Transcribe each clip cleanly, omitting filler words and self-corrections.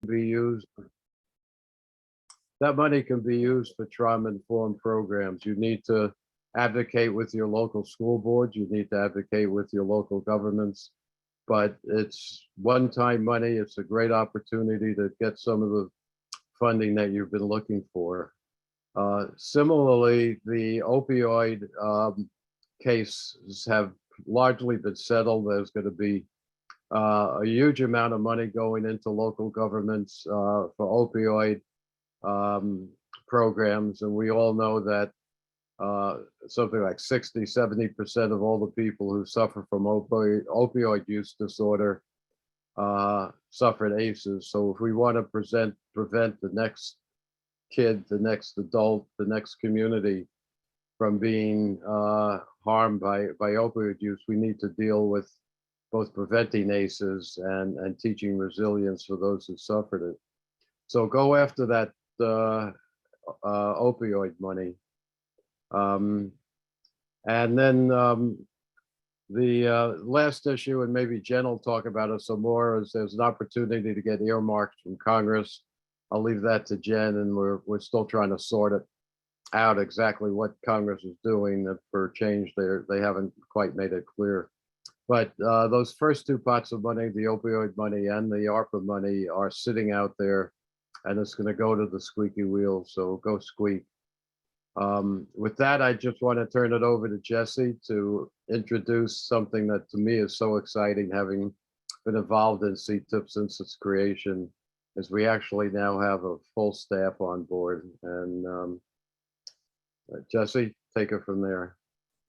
be used. That money can be used for trauma-informed programs. You need to advocate with your local school boards. You need to advocate with your local governments. But it's one-time money. It's a great opportunity to get some of the funding that you've been looking for. Similarly, the opioid cases have largely been settled. There's going to be a huge amount of money going into local governments for opioid programs. And we all know that something like 60–70% of all the people who suffer from opioid use disorder suffered ACEs. So if we want to prevent the next kid, the next adult, the next community from being harmed by opioid use, we need to deal with both preventing ACEs and teaching resilience for those who suffered it. So go after that opioid money. And then the last issue, and maybe Jen will talk about it some more, is there's an opportunity to get earmarks from Congress. I'll leave that to Jen, and we're still trying to sort it out exactly what Congress is doing for change there. They haven't quite made it clear. But those first two pots of money, the opioid money and the ARPA money, are sitting out there, and it's going to go to the squeaky wheel. So go squeak. With that, I just want to turn it over to Jesse to introduce something that to me is so exciting, having been involved in CTIPP since its creation, as we actually now have a full staff on board. And Jesse, take it from there.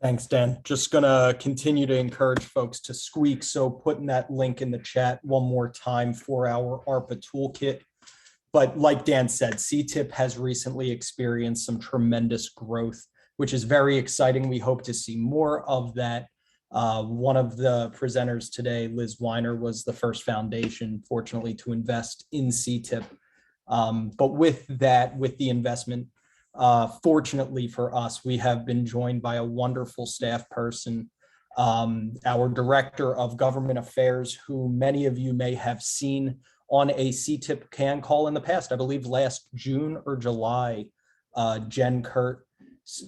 Thanks, Dan. Just gonna continue to encourage folks to squeak. So putting that link in the chat one more time for our ARPA toolkit. But like Dan said, CTIPP has recently experienced some tremendous growth, which is very exciting. We hope to see more of that. One of the presenters today, Liz Weiner, was the first foundation, fortunately, to invest in CTIPP. But with that, with the investment, fortunately for us, we have been joined by a wonderful staff person, our Director of Government Affairs, who many of you may have seen on a CTIPP CAN call in the past. I believe last June or July, Jen Kurt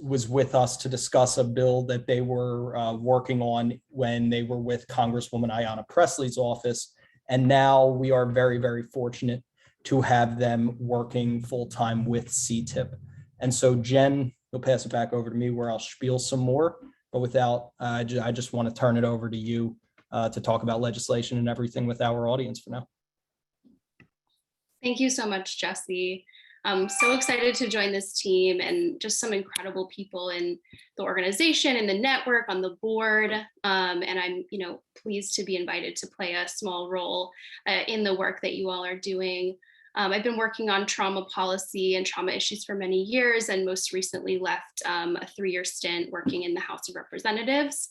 was with us to discuss a bill that they were working on when they were with Congresswoman Ayanna Pressley's office. And now we are very, very fortunate to have them working full-time with CTIPP. And so Jen, you'll pass it back over to me where I'll spiel some more, but without, I just want to turn it over to you to talk about legislation and everything with our audience for now. Thank you so much, Jesse. I'm so excited to join this team, and just some incredible people in the organization and the network on the board. And I'm, pleased to be invited to play a small role in the work that you all are doing. I've been working on trauma policy and trauma issues for many years, and most recently left a 3-year stint working in the House of Representatives.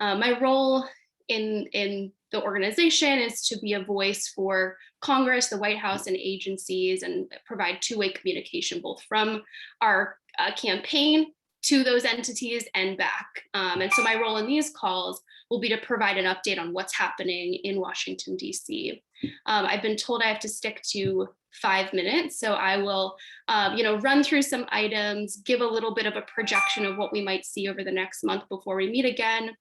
My role in the organization is to be a voice for Congress, the White House, and agencies, and provide two-way communication, both from our campaign to those entities and back. And so my role in these calls will be to provide an update on what's happening in Washington, D.C. I've been told I have to stick to 5 minutes, so I will run through some items, give a little bit of a projection of what we might see over the next month before we meet again.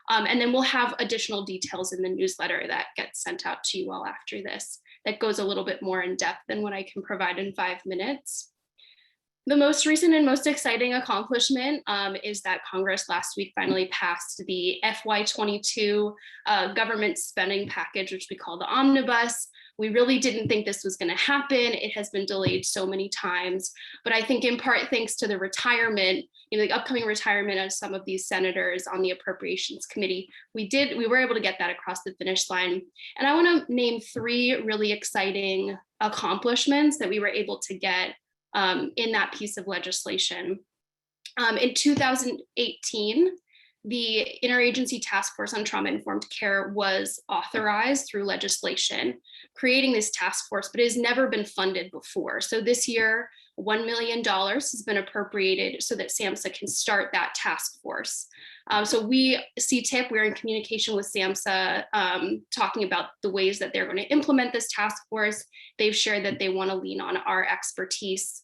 And then we'll have additional details in the newsletter that gets sent out to you all after this that goes a little bit more in depth than what I can provide in 5 minutes. The most recent and most exciting accomplishment is that Congress last week finally passed the FY22 government spending package, which we call the omnibus. We really didn't think this was going to happen. It has been delayed so many times, but I think in part thanks to the retirement, the upcoming retirement of some of these senators on the Appropriations Committee, we were able to get that across the finish line. And I want to name 3 really exciting accomplishments that we were able to get in that piece of legislation. In 2018, the Interagency Task Force on Trauma-Informed Care was authorized through legislation, creating this task force, but it has never been funded before. So this year, $1 million has been appropriated so that SAMHSA can start that task force. So we, CTIPP, we're in communication with SAMHSA, talking about the ways that they're going to implement this task force. They've shared that they want to lean on our expertise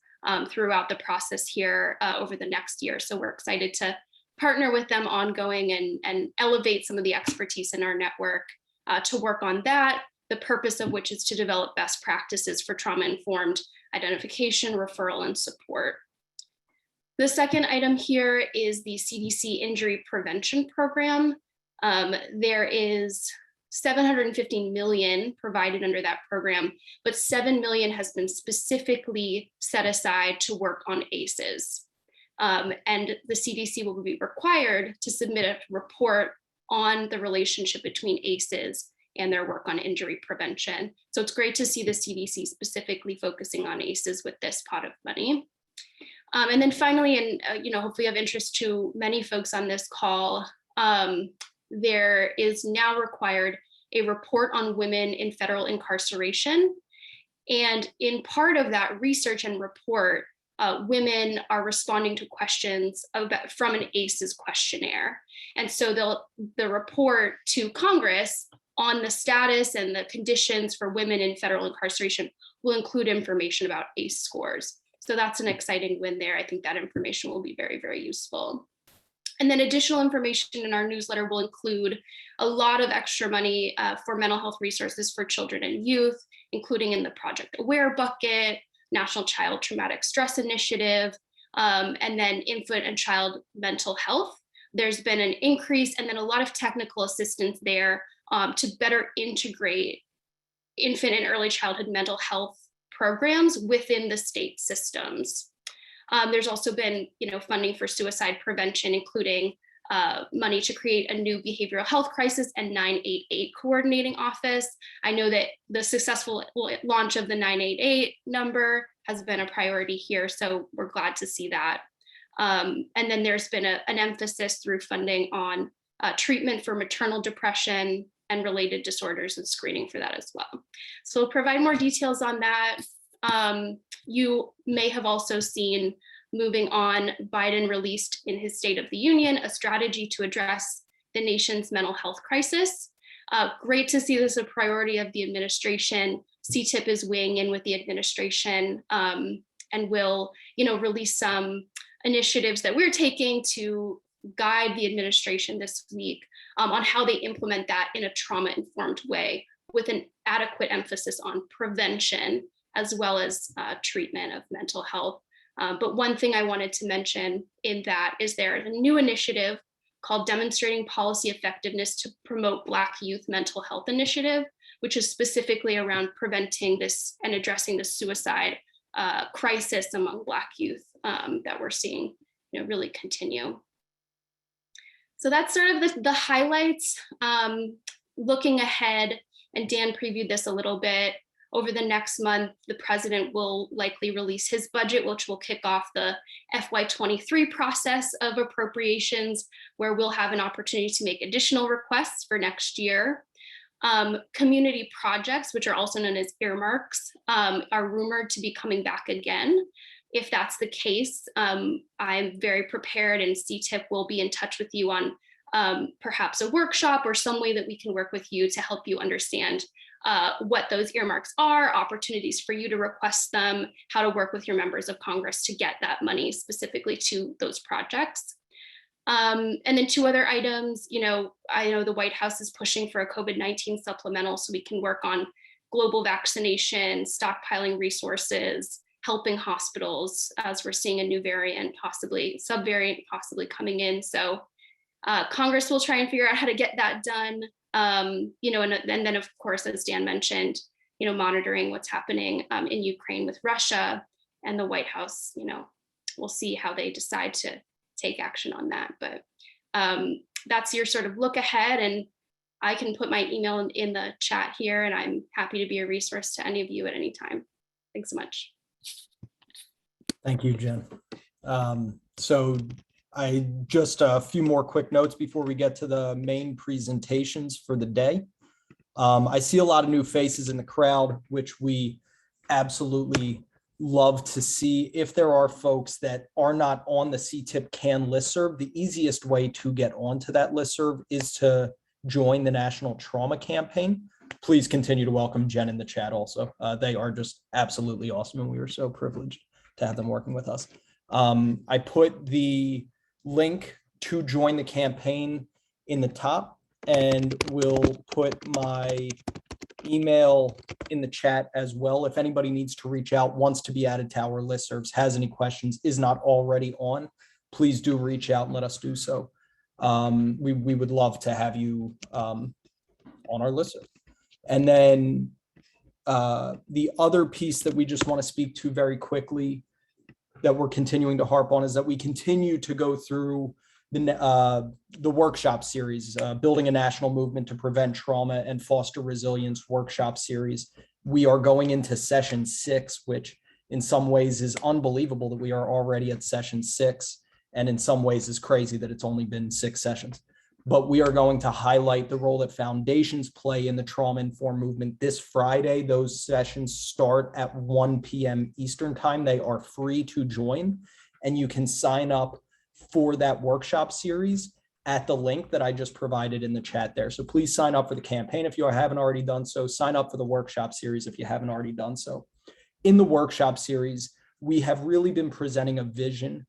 throughout the process here over the next year. So we're excited to partner with them ongoing and elevate some of the expertise in our network to work on that, the purpose of which is to develop best practices for trauma-informed identification, referral, and support. The second item here is the CDC Injury Prevention Program. There is $750 million provided under that program, but $7 million has been specifically set aside to work on ACEs. And the CDC will be required to submit a report on the relationship between ACEs and their work on injury prevention. So it's great to see the CDC specifically focusing on ACEs with this pot of money. And then finally, and hopefully of interest to many folks on this call, there is now required a report on women in federal incarceration. And in part of that research and report, women are responding to questions from an ACEs questionnaire. And so the report to Congress on the status and the conditions for women in federal incarceration will include information about ACE scores. So that's an exciting win there. I think that information will be very, very useful. And then additional information in our newsletter will include a lot of extra money for mental health resources for children and youth, including in the Project Aware bucket, National Child Traumatic Stress Initiative, and then infant and child mental health. There's been an increase and then a lot of technical assistance there to better integrate infant and early childhood mental health programs within the state systems. There's also been, funding for suicide prevention, including money to create a new behavioral health crisis and 988 coordinating office. I know that the successful launch of the 988 number has been a priority here, so we're glad to see that. And then there's been an emphasis through funding on treatment for maternal depression and related disorders and screening for that as well. So we'll provide more details on that. You may have also seen, moving on, Biden released in his State of the Union a strategy to address the nation's mental health crisis. Great to see this a priority of the administration. CTIPP is weighing in with the administration and will, release some initiatives that we're taking to guide the administration this week on how they implement that in a trauma-informed way with an adequate emphasis on prevention as well as treatment of mental health. But one thing I wanted to mention in that is there a new initiative called Demonstrating Policy Effectiveness to Promote Black Youth Mental Health Initiative, which is specifically around preventing this and addressing the suicide crisis among Black youth that we're seeing really continue. So that's sort of the highlights. Looking ahead, and Dan previewed this a little bit, over the next month, the president will likely release his budget, which will kick off the FY23 process of appropriations, where we'll have an opportunity to make additional requests for next year. Community projects, which are also known as earmarks, are rumored to be coming back again. If that's the case, I'm very prepared, and CTIPP will be in touch with you on perhaps a workshop or some way that we can work with you to help you understand what those earmarks are, opportunities for you to request them, how to work with your members of Congress to get that money specifically to those projects. And then two other items, I know the White House is pushing for a COVID-19 supplemental so we can work on global vaccination, stockpiling resources, helping hospitals as we're seeing a new variant, possibly subvariant, possibly coming in. So Congress will try and figure out how to get that done. And then of course, as Dan mentioned, monitoring what's happening in Ukraine with Russia, and the White House, we'll see how they decide to take action on that. But that's your sort of look ahead, and I can put my email in the chat here, and I'm happy to be a resource to any of you at any time. Thanks so much. Thank you, Jen. So I just a few more quick notes before we get to the main presentations for the day. I see a lot of new faces in the crowd, which we absolutely love to see if there are folks that are not on the CTIP CAN listserv. The easiest way to get onto that listserv is to join the National Trauma Campaign. Please continue to welcome Jen in the chat also. They are just absolutely awesome, and we are so privileged to have them working with us. I put the link to join the campaign in the top, and we'll put my email in the chat as well. If anybody needs to reach out, wants to be added to our listservs, has any questions, is not already on, please do reach out and let us do so. We would love to have you on our listserv. And then the other piece that we just want to speak to very quickly that we're continuing to harp on is that we continue to go through the workshop series, Building a National Movement to Prevent Trauma and Foster Resilience workshop series. We are going into session 6, which in some ways is unbelievable that we are already at session 6, and in some ways is crazy that it's only been 6 sessions. But we are going to highlight the role that foundations play in the trauma-informed movement this Friday. Those sessions start at 1 p.m. Eastern time. They are free to join, and you can sign up for that workshop series at the link that I just provided in the chat there. So please sign up for the campaign if you haven't already done so. Sign up for the workshop series if you haven't already done so. In the workshop series, we have really been presenting a vision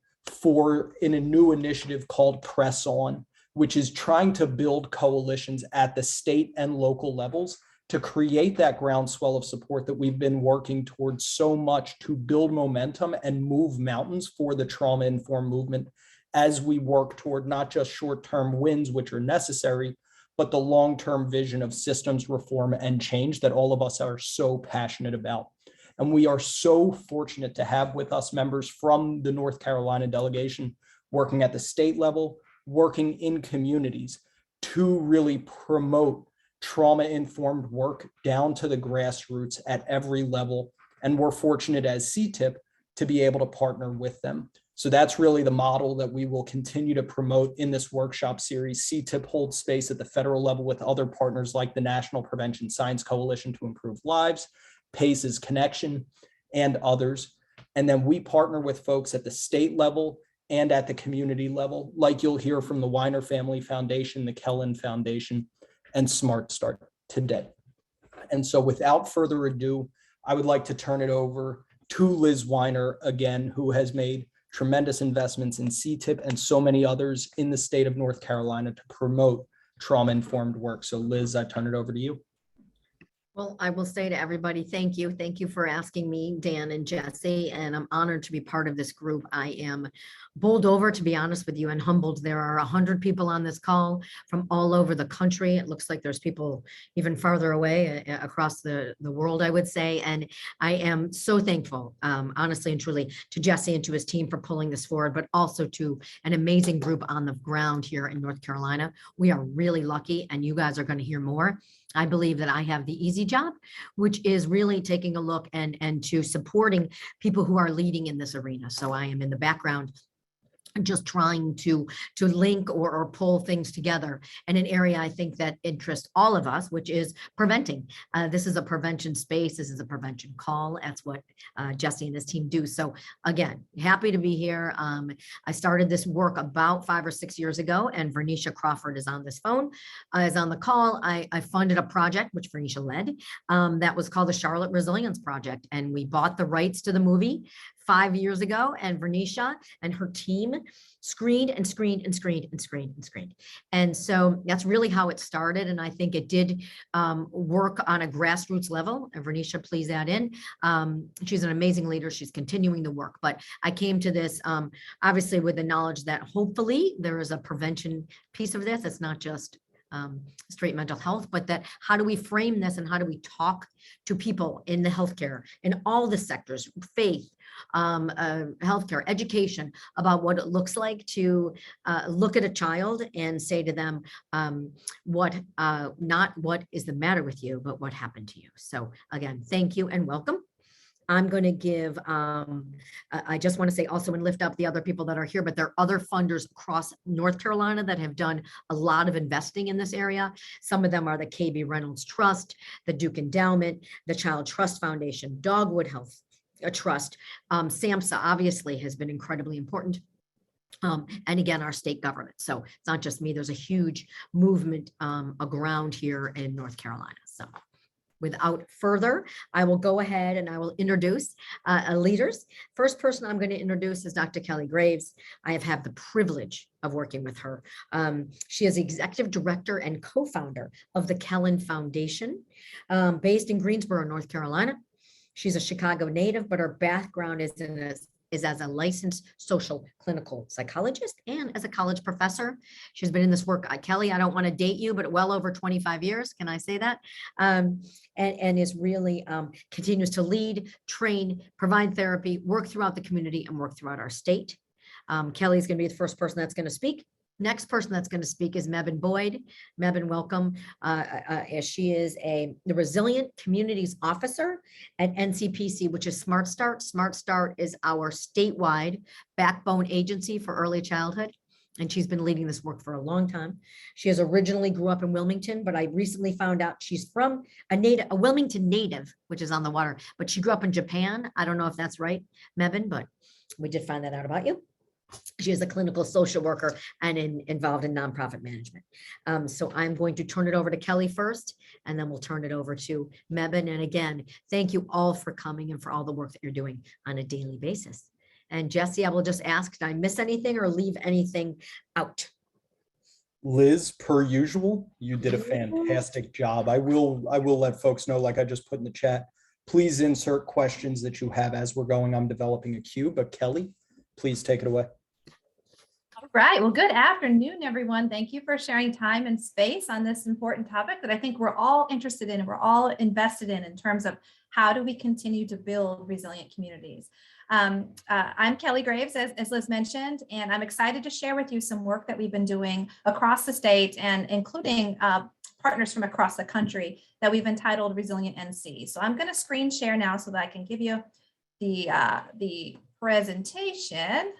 in a new initiative called Press On, which is trying to build coalitions at the state and local levels to create that groundswell of support that we've been working towards so much to build momentum and move mountains for the trauma-informed movement as we work toward not just short-term wins, which are necessary, but the long-term vision of systems reform and change that all of us are so passionate about. And we are so fortunate to have with us members from the North Carolina delegation working at the state level, working in communities to really promote trauma-informed work down to the grassroots at every level. And we're fortunate as CTIPP to be able to partner with them. So that's really the model that we will continue to promote in this workshop series. CTIPP holds space at the federal level with other partners like the National Prevention Science Coalition to Improve Lives, PACE's Connection, and others. And then we partner with folks at the state level and at the community level, like you'll hear from the Weiner Family Foundation, the Kellen Foundation, and Smart Start today. And so without further ado, I would like to turn it over to Liz Weiner again, who has made tremendous investments in CTIPP and so many others in the state of North Carolina to promote trauma-informed work. So Liz, I turn it over to you. Well, I will say to everybody, thank you. Thank you for asking me, Dan and Jesse, and I'm honored to be part of this group. I am bowled over, to be honest with you, and humbled. There are 100 people on this call from all over the country. It looks like there's people even farther away across the world, I would say. And I am so thankful, honestly and truly, to Jesse and to his team for pulling this forward, but also to an amazing group on the ground here in North Carolina. We are really lucky, and you guys are going to hear more. I believe that I have the easy job, which is really taking a look and to supporting people who are leading in this arena. So I am in the background just trying to link or pull things together in an area I think that interests all of us, which is preventing. This is a prevention space. This is a prevention call. That's what Jesse and his team do. So again, happy to be here. I started this work about 5 or 6 years ago, and Vernisha Crawford is on this phone, is on the call. I funded a project, which Vernisha led, that was called the Charlotte Resilience Project. And we bought the rights to the movie 5 years ago, and Vernisha and her team screened and screened and screened and screened and screened. And so that's really how it started. And I think it did work on a grassroots level. And Vernisha, please add in. She's an amazing leader. She's continuing the work. But I came to this obviously with the knowledge that hopefully there is a prevention piece of this. It's not just straight mental health, but that how do we frame this and how do we talk to people in the healthcare, in all the sectors, faith, healthcare, education, about what it looks like to look at a child and say to them, not what is the matter with you, but what happened to you. So again, thank you and welcome. I'm going to give, I just want to say also and lift up the other people that are here, but there are other funders across North Carolina that have done a lot of investing in this area. Some of them are the KB Reynolds Trust, the Duke Endowment, the Child Trust Foundation, Dogwood Health a trust. SAMHSA obviously has been incredibly important. And again, our state government. So it's not just me, there's a huge movement around here in North Carolina. So without further, I will go ahead and I will introduce leaders. First person I'm going to introduce is Dr. Kelly Graves. I have had the privilege of working with her. She is executive director and co-founder of the Kellen Foundation, based in Greensboro, North Carolina. She's a Chicago native, but her background is as a licensed social clinical psychologist and as a college professor. She's been in this work, Kelly, I don't want to date you, but well over 25 years. Can I say that? And is really continues to lead, train, provide therapy, work throughout the community and work throughout our state. Kelly is going to be the first person that's going to speak. Next person that's going to speak is Mebane Boyd. Mebane, welcome. As she is the Resilient Communities Officer at NCPC, which is Smart Start. Smart Start is our statewide backbone agency for early childhood. And she's been leading this work for a long time. She has originally grew up in Wilmington, but I recently found out she's from a Wilmington native, which is on the water, but she grew up in Japan. I don't know if that's right, Mebane, but we did find that out about you. She is a clinical social worker and involved in nonprofit management. So I'm going to turn it over to Kelly first, and then we'll turn it over to Mebane. And again, thank you all for coming and for all the work that you're doing on a daily basis. And Jesse, I will just ask, did I miss anything or leave anything out? Liz, per usual, you did a fantastic job. I will let folks know, like I just put in the chat, please insert questions that you have as we're going. I'm developing a queue, but Kelly, please take it away. All right. Well, good afternoon, everyone. Thank you for sharing time and space on this important topic that I think we're all interested in and we're all invested in terms of how do we continue to build resilient communities. I'm Kelly Graves, as Liz mentioned, and I'm excited to share with you some work that we've been doing across the state and including partners from across the country that we've entitled Resilient NC. So I'm going to screen share now so that I can give you the presentation.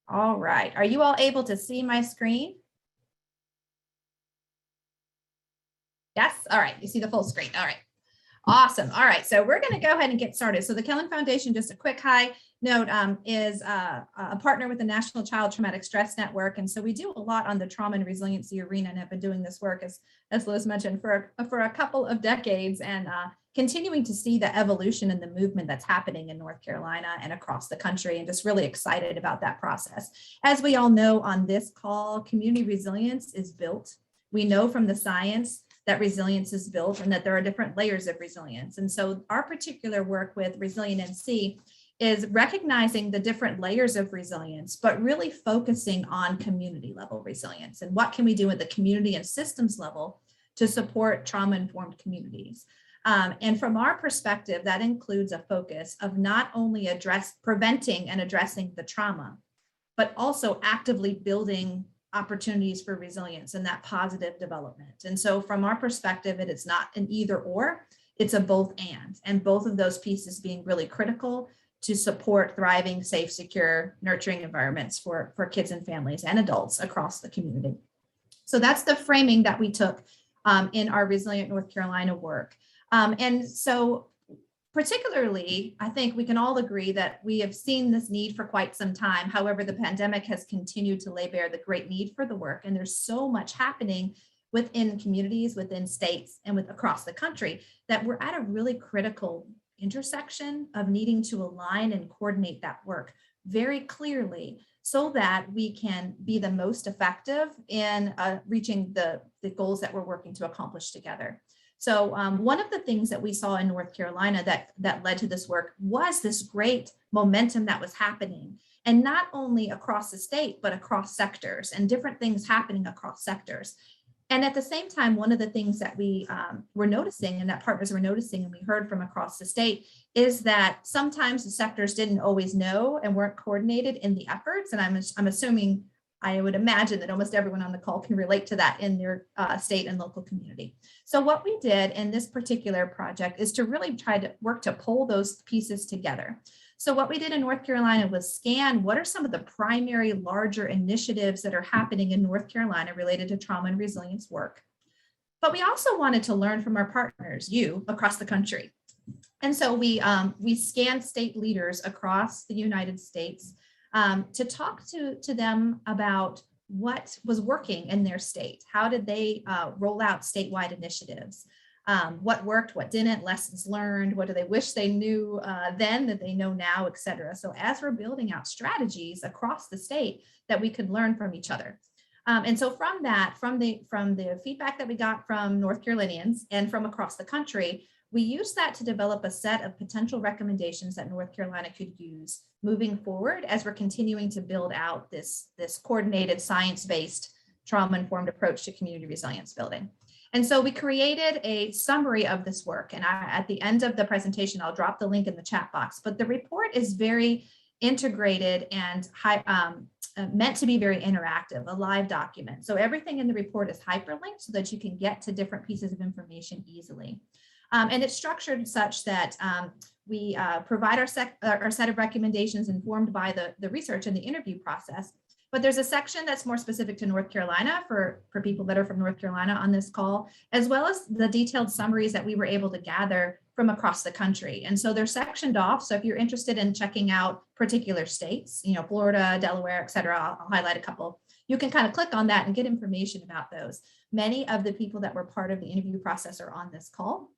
All right. Are you all able to see my screen? Yes. All right. You see the full screen. All right. Awesome. All right. So we're going to go ahead and get started. So the Kellen Foundation, just a quick high note, is a partner with the National Child Traumatic Stress Network. And so we do a lot on the trauma and resiliency arena and have been doing this work, as Liz mentioned, for a couple of decades and continuing to see the evolution and the movement that's happening in North Carolina and across the country, and just really excited about that process. As we all know on this call, community resilience is built. We know from the science that resilience is built and that there are different layers of resilience. And so our particular work with Resilient NC is recognizing the different layers of resilience, but really focusing on community level resilience and what can we do at the community and systems level to support trauma-informed communities. And from our perspective, that includes a focus of not only preventing and addressing the trauma, but also actively building opportunities for resilience and that positive development. And so from our perspective, it is not an either or, it's a both and both of those pieces being really critical to support thriving, safe, secure, nurturing environments for kids and families and adults across the community. So that's the framing that we took in our Resilient North Carolina work. And so particularly, I think we can all agree that we have seen this need for quite some time. However, the pandemic has continued to lay bare the great need for the work. And there's so much happening within communities, within states, and across the country that we're at a really critical intersection of needing to align and coordinate that work very clearly so that we can be the most effective in reaching the goals that we're working to accomplish together. So one of the things that we saw in North Carolina that led to this work was this great momentum that was happening, and not only across the state, but across sectors and different things happening across sectors. And at the same time, one of the things that we were noticing and that partners were noticing and we heard from across the state is that sometimes the sectors didn't always know and weren't coordinated in the efforts. And I'm assuming, I would imagine that almost everyone on the call can relate to that in their state and local community. So what we did in this particular project is to really try to work to pull those pieces together. So what we did in North Carolina was scan what are some of the primary larger initiatives that are happening in North Carolina related to trauma and resilience work. But we also wanted to learn from our partners, you across the country. And so we scanned state leaders across the United States to talk to them about what was working in their state. How did they roll out statewide initiatives? What worked, what didn't, lessons learned, what do they wish they knew then that they know now, et cetera. So as we're building out strategies across the state that we could learn from each other. And so from that, from the feedback that we got from North Carolinians and from across the country, we used that to develop a set of potential recommendations that North Carolina could use moving forward as we're continuing to build out this coordinated science-based trauma-informed approach to community resilience building. And so we created a summary of this work. And at the end of the presentation, I'll drop the link in the chat box, but the report is very integrated and meant to be very interactive, a live document. So everything in the report is hyperlinked so that you can get to different pieces of information easily. And it's structured such that we provide our set of recommendations informed by the research and the interview process. But there's a section that's more specific to North Carolina for people that are from North Carolina on this call, as well as the detailed summaries that we were able to gather from across the country. And so they're sectioned off. So if you're interested in checking out particular states, Florida, Delaware, et cetera, I'll highlight a couple. You can kind of click on that and get information about those. Many of the people that were part of the interview process are on this call.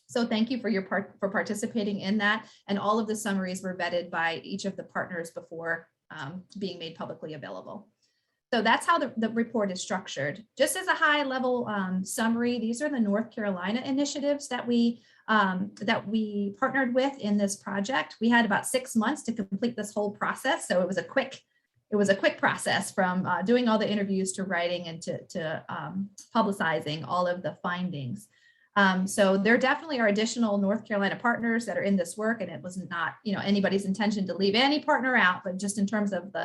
So thank you for participating in that. And all of the summaries were vetted by each of the partners before being made publicly available. So that's how the report is structured. Just as a high level summary, these are the North Carolina initiatives that we partnered with in this project. We had about 6 months to complete this whole process. So it was a quick process from doing all the interviews to writing and to publicizing all of the findings. So there definitely are additional North Carolina partners that are in this work, and it was not, anybody's intention to leave any partner out, but just in terms of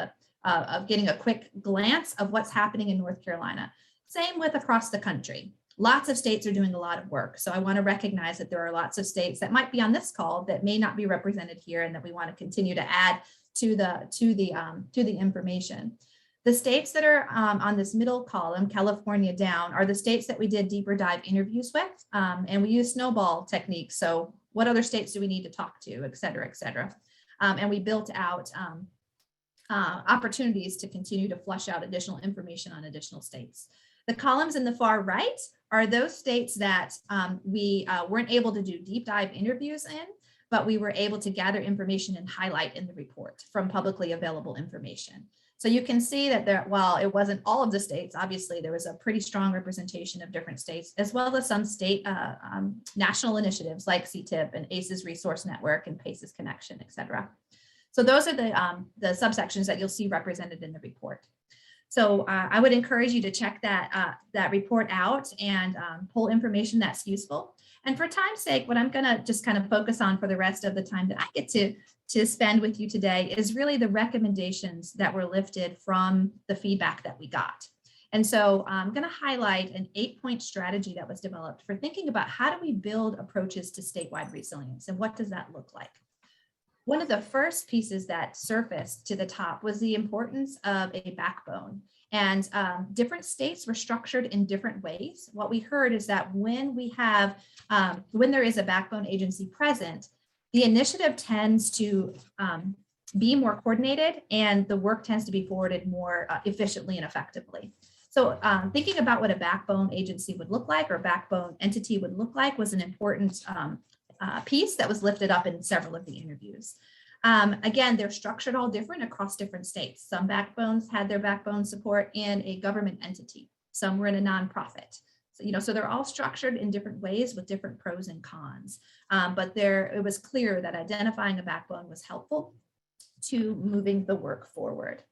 of getting a quick glance of what's happening in North Carolina. Same with across the country. Lots of states are doing a lot of work. So I want to recognize that there are lots of states that might be on this call that may not be represented here, and that we want to continue to add to the information. The states that are on this middle column, California down, are the states that we did deeper dive interviews with, and we use snowball techniques. So what other states do we need to talk to, et cetera, et cetera. And we built out opportunities to continue to flush out additional information on additional states. The columns in the far right are those states that we weren't able to do deep dive interviews in, but we were able to gather information and highlight in the report from publicly available information. So you can see that while it wasn't all of the states, obviously there was a pretty strong representation of different states, as well as some state national initiatives like CTIPP and ACES Resource Network and PACES Connection, et cetera. So those are the subsections that you'll see represented in the report. So I would encourage you to check that report out and pull information that's useful. And for time's sake, what I'm gonna just kind of focus on for the rest of the time that I get to spend with you today is really the recommendations that were lifted from the feedback that we got. And so I'm going to highlight an 8-point strategy that was developed for thinking about how do we build approaches to statewide resilience and what does that look like? One of the first pieces that surfaced to the top was the importance of a backbone. And different states were structured in different ways. What we heard is that when there is a backbone agency present, the initiative tends to be more coordinated and the work tends to be forwarded more efficiently and effectively. So thinking about what a backbone agency would look like or a backbone entity would look like was an important piece that was lifted up in several of the interviews. Again, they're structured all different across different states. Some backbones had their backbone support in a government entity. Some were in a nonprofit. So they're all structured in different ways with different pros and cons. But it was clear that identifying a backbone was helpful to moving the work forward.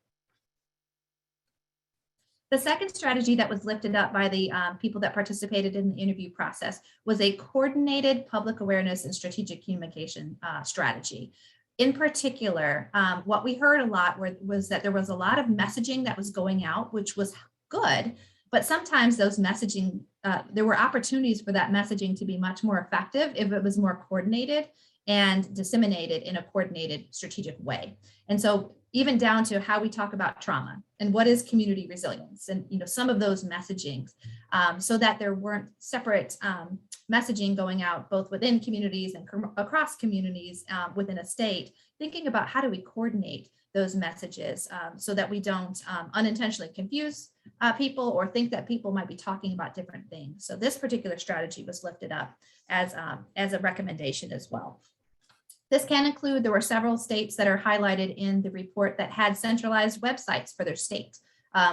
The second strategy that was lifted up by the people that participated in the interview process was a coordinated public awareness and strategic communication strategy. In particular, what we heard a lot was that there was a lot of messaging that was going out, which was good, but sometimes those messaging, there were opportunities for that messaging to be much more effective if it was more coordinated and disseminated in a coordinated strategic way. And so, even down to how we talk about trauma and what is community resilience, and some of those messagings, so that there weren't separate messaging going out both within communities and across communities within a state, thinking about how do we coordinate those messages so that we don't unintentionally confuse people or think that people might be talking about different things. So this particular strategy was lifted up as a recommendation as well. This can include, there were several states that are highlighted in the report that had centralized websites for their state,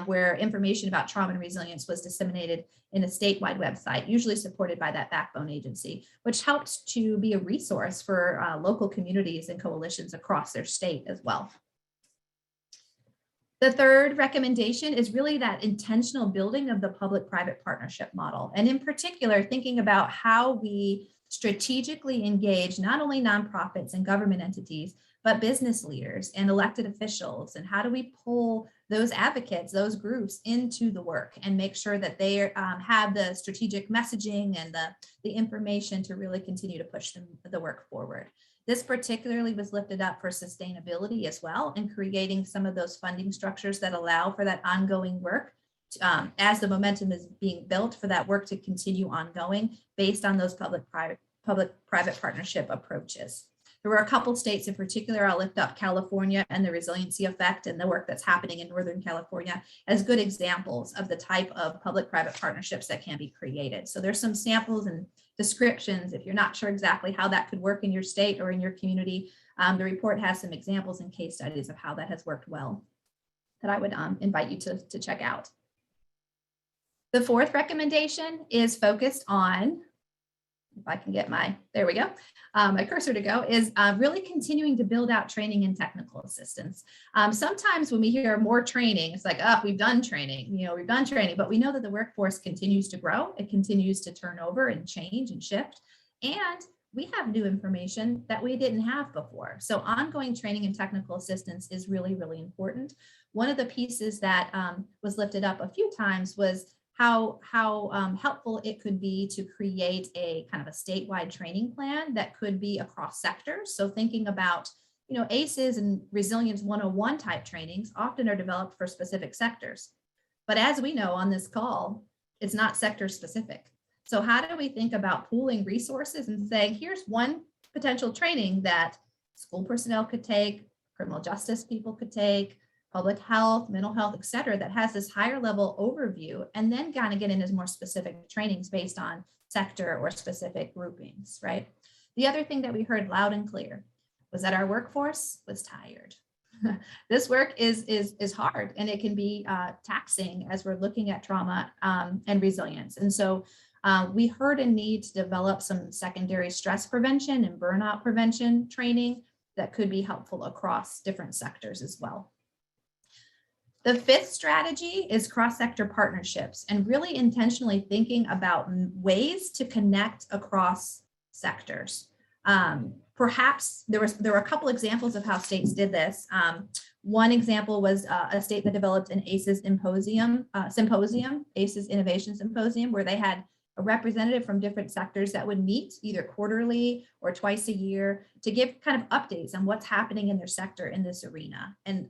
where information about trauma and resilience was disseminated in a statewide website, usually supported by that backbone agency, which helps to be a resource for local communities and coalitions across their state as well. The third recommendation is really that intentional building of the public-private partnership model. And in particular, thinking about how we strategically engage not only nonprofits and government entities, but business leaders and elected officials. And how do we pull those advocates, those groups into the work and make sure that they have the strategic messaging and the information to really continue to push the work forward. This particularly was lifted up for sustainability as well, and creating some of those funding structures that allow for that ongoing work as the momentum is being built for that work to continue ongoing based on those public-private partnership approaches. There were a couple states in particular. I'll lift up California and the resiliency effect and the work that's happening in Northern California as good examples of the type of public-private partnerships that can be created. So there's some samples and descriptions if you're not sure exactly how that could work in your state or in your community. The report has some examples and case studies of how that has worked well that I would invite you to check out. The fourth recommendation is focused on, if I can get my cursor to go, is really continuing to build out training and technical assistance. Sometimes when we hear more training, it's like, oh, we've done training, but we know that the workforce continues to grow. It continues to turn over and change and shift. And we have new information that we didn't have before. So ongoing training and technical assistance is really, really important. One of the pieces that was lifted up a few times was how helpful it could be to create a kind of a statewide training plan that could be across sectors. So thinking about, ACEs and Resilience 101 type trainings often are developed for specific sectors. But as we know on this call, it's not sector specific. So how do we think about pooling resources and saying, here's one potential training that school personnel could take, criminal justice people could take, public health, mental health, et cetera, that has this higher level overview, and then kind of get into more specific trainings based on sector or specific groupings, right? The other thing that we heard loud and clear was that our workforce was tired. This work is hard, and it can be taxing as we're looking at trauma and resilience. And so we heard a need to develop some secondary stress prevention and burnout prevention training that could be helpful across different sectors as well. The fifth strategy is cross-sector partnerships and really intentionally thinking about ways to connect across sectors. Perhaps there were a couple examples of how states did this. One example was a state that developed an ACEs symposium, ACEs Innovation Symposium, where they had a representative from different sectors that would meet either quarterly or twice a year to give kind of updates on what's happening in their sector in this arena, and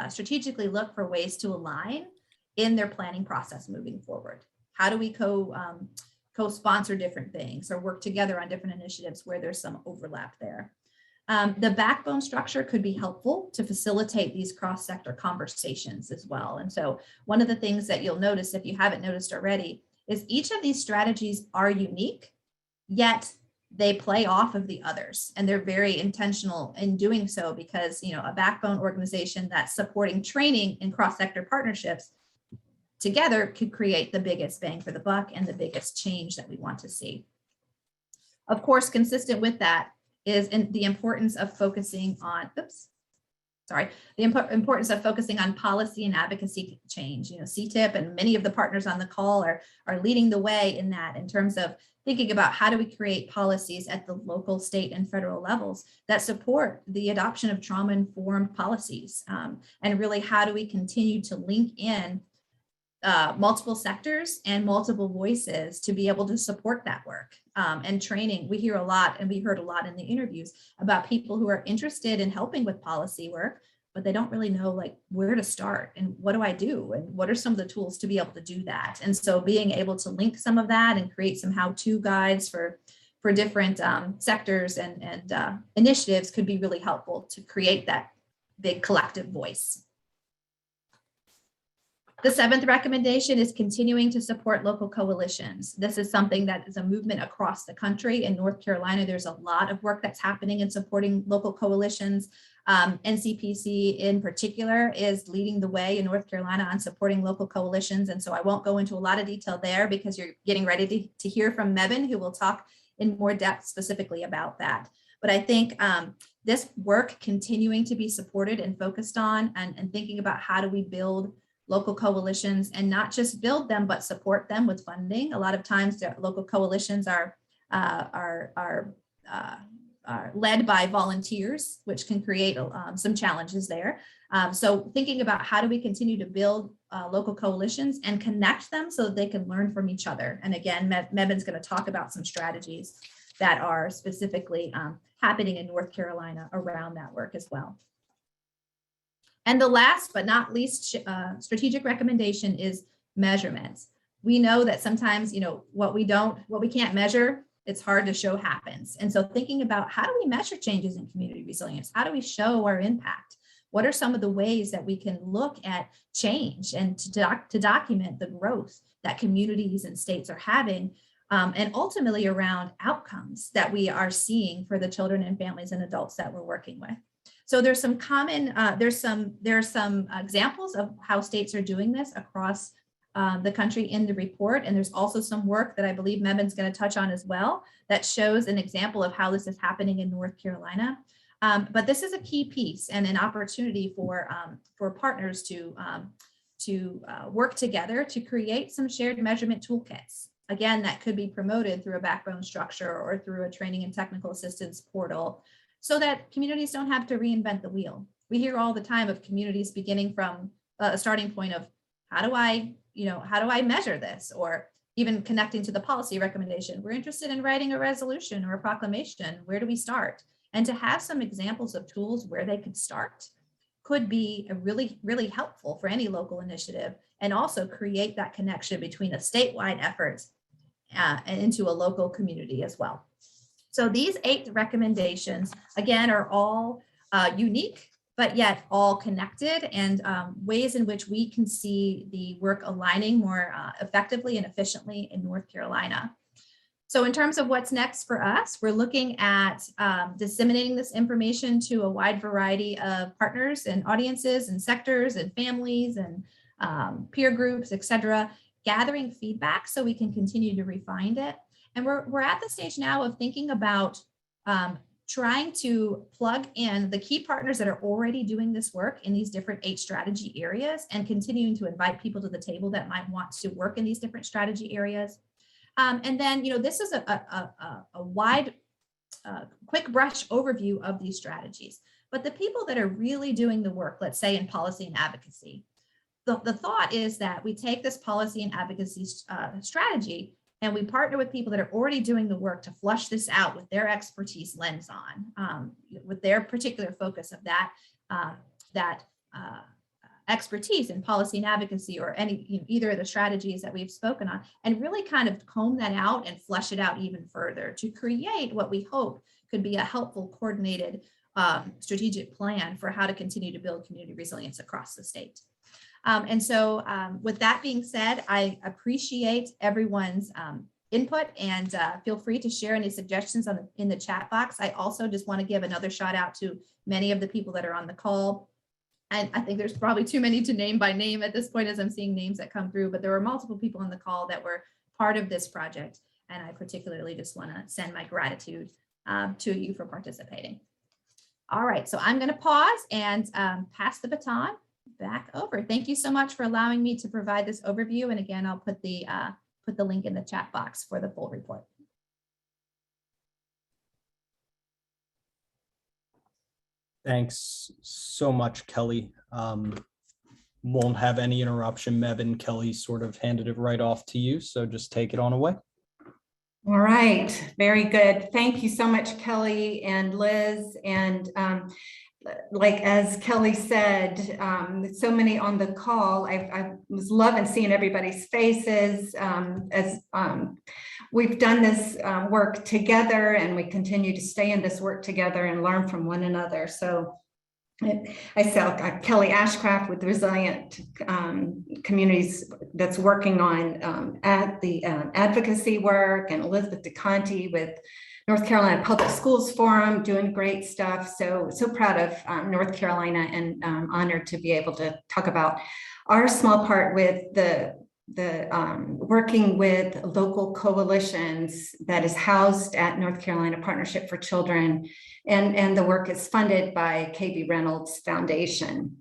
strategically look for ways to align in their planning process moving forward. How do we co-sponsor different things or work together on different initiatives where there's some overlap there? The backbone structure could be helpful to facilitate these cross-sector conversations as well. And so one of the things that you'll notice, if you haven't noticed already, is each of these strategies are unique, yet they play off of the others, and they're very intentional in doing so because, a backbone organization that's supporting training and cross-sector partnerships together could create the biggest bang for the buck and the biggest change that we want to see. Of course, consistent with that is the importance of focusing on, importance of focusing on policy and advocacy change. CTIPP and many of the partners on the call are leading the way in that, in terms of thinking about how do we create policies at the local, state, and federal levels that support the adoption of trauma-informed policies, and really how do we continue to link in multiple sectors and multiple voices to be able to support that work. And training, we hear a lot, and we heard a lot in the interviews about people who are interested in helping with policy work, but they don't really know like where to start and what do I do and what are some of the tools to be able to do that. And so being able to link some of that and create some how-to guides for different sectors and initiatives could be really helpful to create that big collective voice. The seventh recommendation is continuing to support local coalitions. This is something that is a movement across the country. In North Carolina, there's a lot of work that's happening in supporting local coalitions. NCPC in particular is leading the way in North Carolina on supporting local coalitions. And so I won't go into a lot of detail there because you're getting ready to hear from Mebin, who will talk in more depth specifically about that. But I think this work continuing to be supported and focused on and thinking about how do we build local coalitions and not just build them, but support them with funding. A lot of times the local coalitions are led by volunteers, which can create some challenges there. So thinking about how do we continue to build local coalitions and connect them so that they can learn from each other. And again, Mebin's going to talk about some strategies that are specifically happening in North Carolina around that work as well. And the last but not least strategic recommendation is measurements. We know that sometimes, what we can't measure, it's hard to show happens. And so thinking about how do we measure changes in community resilience? How do we show our impact? What are some of the ways that we can look at change and to document the growth that communities and states are having, and ultimately around outcomes that we are seeing for the children and families and adults that we're working with? So there's some common, there's some examples of how states are doing this across the country in the report. And there's also some work that I believe Mebin's going to touch on as well that shows an example of how this is happening in North Carolina. But this is a key piece and an opportunity for partners to work together to create some shared measurement toolkits. Again, that could be promoted through a backbone structure or through a training and technical assistance portal, so that communities don't have to reinvent the wheel. We hear all the time of communities beginning from a starting point of how do I measure this? Or even connecting to the policy recommendation. We're interested in writing a resolution or a proclamation. Where do we start? And to have some examples of tools where they could start could be a really, really helpful for any local initiative, and also create that connection between a statewide effort and into a local community as well. So these 8 recommendations, again, are all unique, but yet all connected, and ways in which we can see the work aligning more effectively and efficiently in North Carolina. So in terms of what's next for us, we're looking at disseminating this information to a wide variety of partners and audiences and sectors and families and peer groups, et cetera, gathering feedback so we can continue to refine it. And we're at the stage now of thinking about trying to plug in the key partners that are already doing this work in these different 8 strategy areas, and continuing to invite people to the table that might want to work in these different strategy areas. And then, this is a wide, quick brush overview of these strategies. But the people that are really doing the work, let's say in policy and advocacy, the thought is that we take this policy and advocacy strategy and we partner with people that are already doing the work to flush this out with their expertise lens on, with their particular focus of that expertise in policy and advocacy, or any, either of the strategies that we've spoken on, and really kind of comb that out and flesh it out even further to create what we hope could be a helpful, coordinated strategic plan for how to continue to build community resilience across the state. And so with that being said, I appreciate everyone's input, and feel free to share any suggestions in the chat box. I also just want to give another shout out to many of the people that are on the call. And I think there's probably too many to name by name at this point as I'm seeing names that come through, but there were multiple people on the call that were part of this project. And I particularly just want to send my gratitude to you for participating. All right, so I'm going to pause and pass the baton back over. Thank you so much for allowing me to provide this overview. And again, I'll put the link in the chat box for the full report. Thanks so much, Kelly. Won't have any interruption. Mebin, Kelly sort of handed it right off to you, so just take it on away. All right, very good. Thank you so much, Kelly and Liz. And like as Kelly said, so many on the call, I was loving seeing everybody's faces as we've done this work together, and we continue to stay in this work together and learn from one another. So I saw Kelly Ashcraft with Resilient Communities that's working on at the advocacy work, and Elizabeth DeConti with North Carolina Public Schools Forum doing great stuff. So proud of North Carolina, and honored to be able to talk about our small part with the working with local coalitions that is housed at North Carolina Partnership for Children, and the work is funded by KB Reynolds Foundation.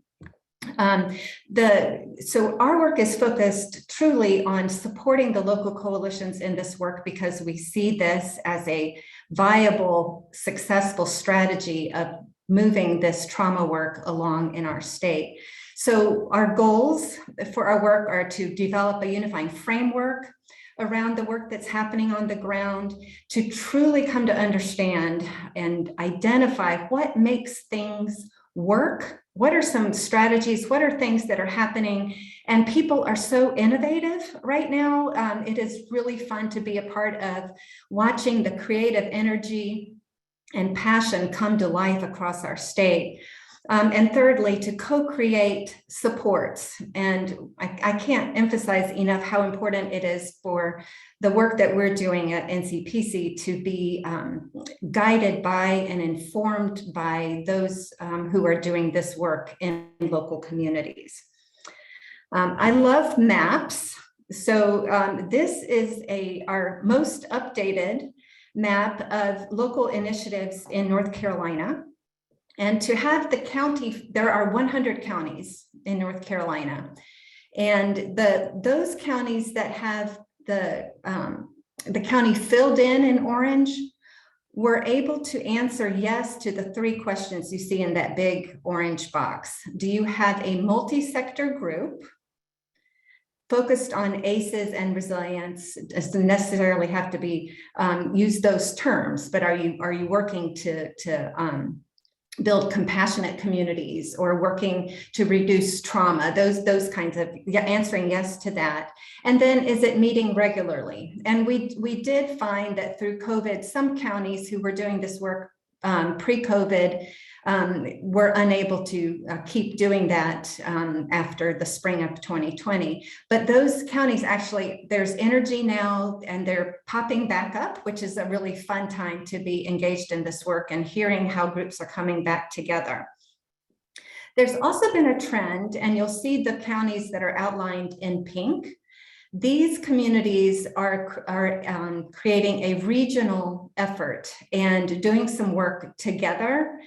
So our work is focused truly on supporting the local coalitions in this work, because we see this as a viable, successful strategy of moving this trauma work along in our state. So our goals for our work are to develop a unifying framework around the work that's happening on the ground, to truly come to understand and identify what makes things work. What are some strategies? What are things that are happening? And people are so innovative right now. It is really fun to be a part of watching the creative energy and passion come to life across our state. And thirdly, to co-create supports. And I can't emphasize enough how important it is for the work that we're doing at NCPC to be guided by and informed by those who are doing this work in local communities. I love maps. So this is our most updated map of local initiatives in North Carolina. And to have the county, there are 100 counties in North Carolina, and those counties that have the county filled in orange were able to answer yes to the 3 questions you see in that big orange box. Do you have a multi-sector group focused on ACEs and resilience? It doesn't necessarily have to be use those terms, but are you working to build compassionate communities, or working to reduce trauma, those kinds of, answering yes to that. And then, is it meeting regularly? And we did find that through COVID, some counties who were doing this work pre-COVID were unable to keep doing that after the spring of 2020. But those counties, actually, there's energy now, and they're popping back up, which is a really fun time to be engaged in this work and hearing how groups are coming back together. There's also been a trend, and you'll see the counties that are outlined in pink. These communities are creating a regional effort and doing some work together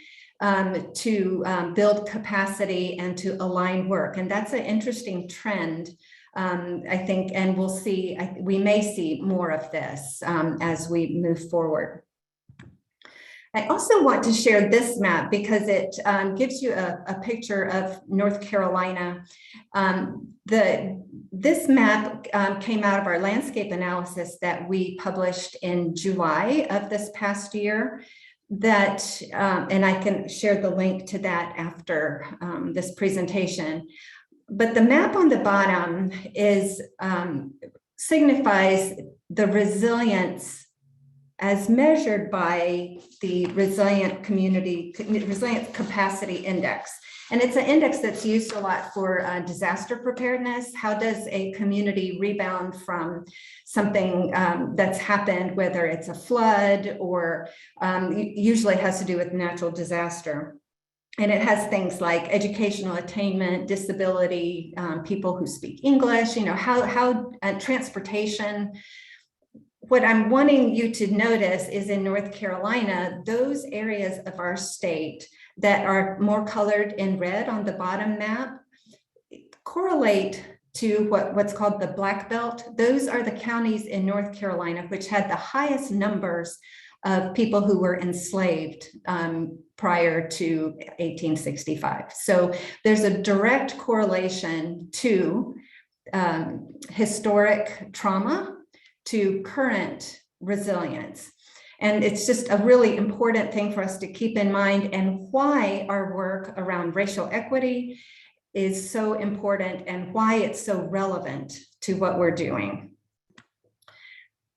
to build capacity and to align work. And that's an interesting trend, I think, and we'll see, we may see more of this as we move forward. I also want to share this map because it gives you a picture of North Carolina. This map came out of our landscape analysis that we published in July of this past year. And I can share the link to that after this presentation. But the map on the bottom is signifies the resilience as measured by the Resilient Capacity Index. And it's an index that's used a lot for disaster preparedness. How does a community rebound from something that's happened, whether it's a flood or usually has to do with natural disaster? And it has things like educational attainment, disability, people who speak English, how transportation. What I'm wanting you to notice is in North Carolina, those areas of our state that are more colored in red on the bottom map correlate to what's called the Black Belt. Those are the counties in North Carolina which had the highest numbers of people who were enslaved prior to 1865. So there's a direct correlation to historic trauma to current resilience. And it's just a really important thing for us to keep in mind, and why our work around racial equity is so important and why it's so relevant to what we're doing.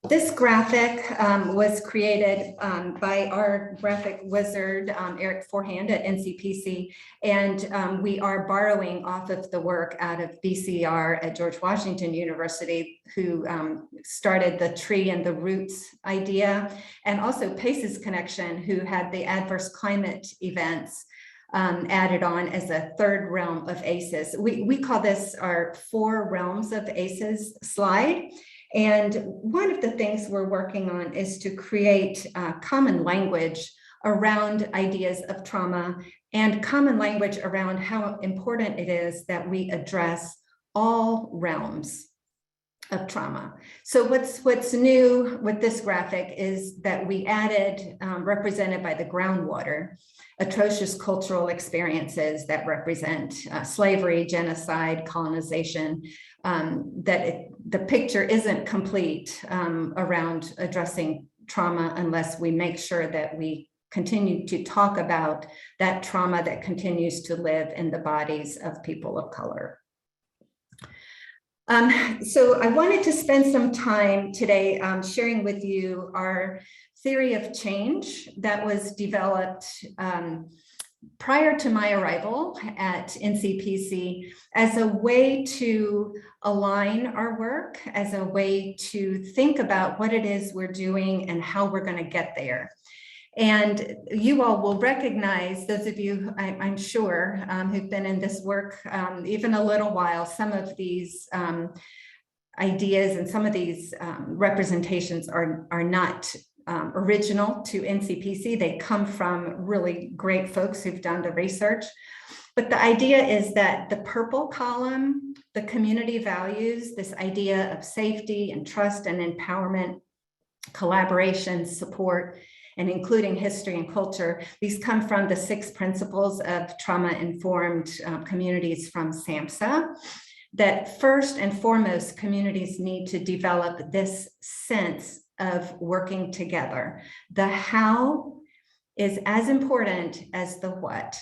This graphic was created by our graphic wizard, Eric Forehand at NCPC, and we are borrowing off of the work out of BCR at George Washington University, who started the tree and the roots idea, and also Pace's Connection, who had the adverse climate events added on as a third realm of ACEs. We call this our 4 realms of ACEs slide. And one of the things we're working on is to create common language around ideas of trauma, and common language around how important it is that we address all realms of trauma. So what's new with this graphic is that we added, represented by the groundwater, atrocious cultural experiences that represent slavery, genocide, colonization, the picture isn't complete around addressing trauma unless we make sure that we continue to talk about that trauma that continues to live in the bodies of people of color. So I wanted to spend some time today sharing with you our theory of change that was developed prior to my arrival at NCPC as a way to align our work, as a way to think about what it is we're doing and how we're going to get there. And you all will recognize, those of you, I'm sure, who've been in this work even a little while, some of these ideas and some of these representations are not original to NCPC. They come from really great folks who've done the research. But the idea is that the purple column, the community values, this idea of safety and trust and empowerment, collaboration, support, and including history and culture, these come from the 6 principles of trauma-informed communities from SAMHSA, that first and foremost, communities need to develop this sense of working together. The how is as important as the what.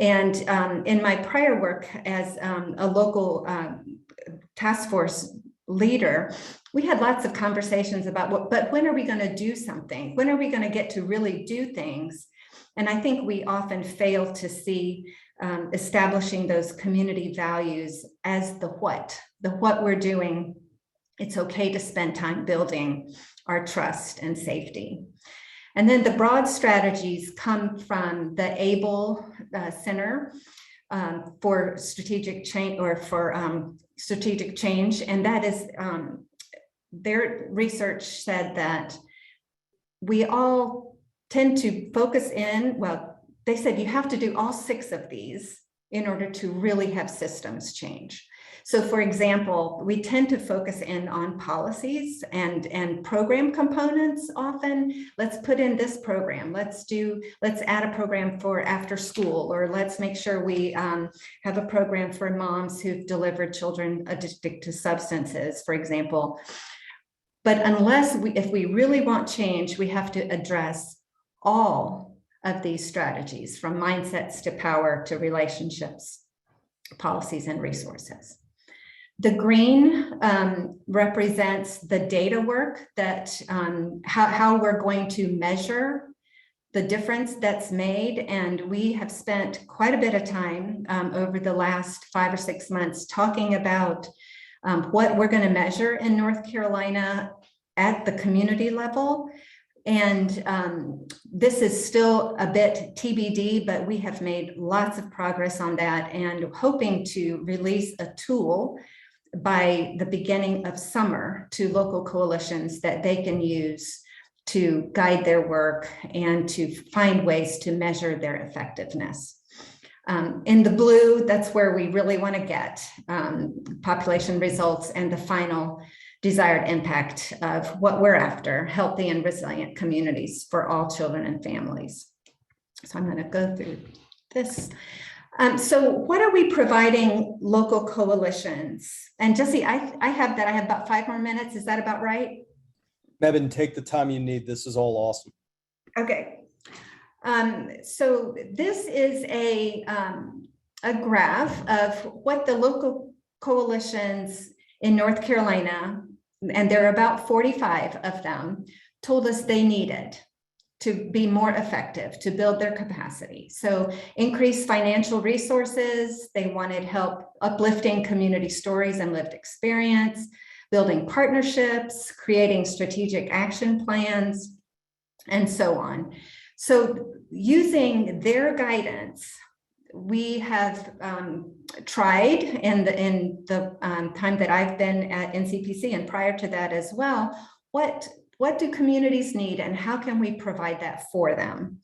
And in my prior work as a local task force leader, we had lots of conversations about but when are we going to do something? When are we going to get to really do things? And I think we often fail to see establishing those community values as the what we're doing. It's okay to spend time building our trust and safety. And then the broad strategies come from the ABLE Center for Strategic Change, or for strategic change. And that is, their research said that we all tend to focus in, well, they said you have to do all 6 of these in order to really have systems change. So for example, we tend to focus in on policies and program components often. Let's put in this program. Let's add a program for after school, or let's make sure we have a program for moms who've delivered children addicted to substances, for example. But if we really want change, we have to address all of these strategies, from mindsets to power to relationships, policies, and resources. The green represents the data work that how we're going to measure the difference that's made. And we have spent quite a bit of time over the last 5 or 6 months talking about what we're going to measure in North Carolina at the community level. And this is still a bit TBD, but we have made lots of progress on that, and hoping to release a tool by the beginning of summer to local coalitions that they can use to guide their work and to find ways to measure their effectiveness. In the blue, that's where we really want to get population results and the final desired impact of what we're after: healthy and resilient communities for all children and families. So I'm going to go through this. So what are we providing local coalitions? And Jesse, I have about 5 more minutes. Is that about right? Mebin, take the time you need. This is all awesome. Okay. So this is a graph of what the local coalitions in North Carolina, and there are about 45 of them, told us they needed to be more effective, to build their capacity. So increase financial resources. They wanted help uplifting community stories and lived experience, building partnerships, creating strategic action plans, and so on. So using their guidance, we have tried in the time that I've been at NCPC and prior to that as well, what do communities need and how can we provide that for them?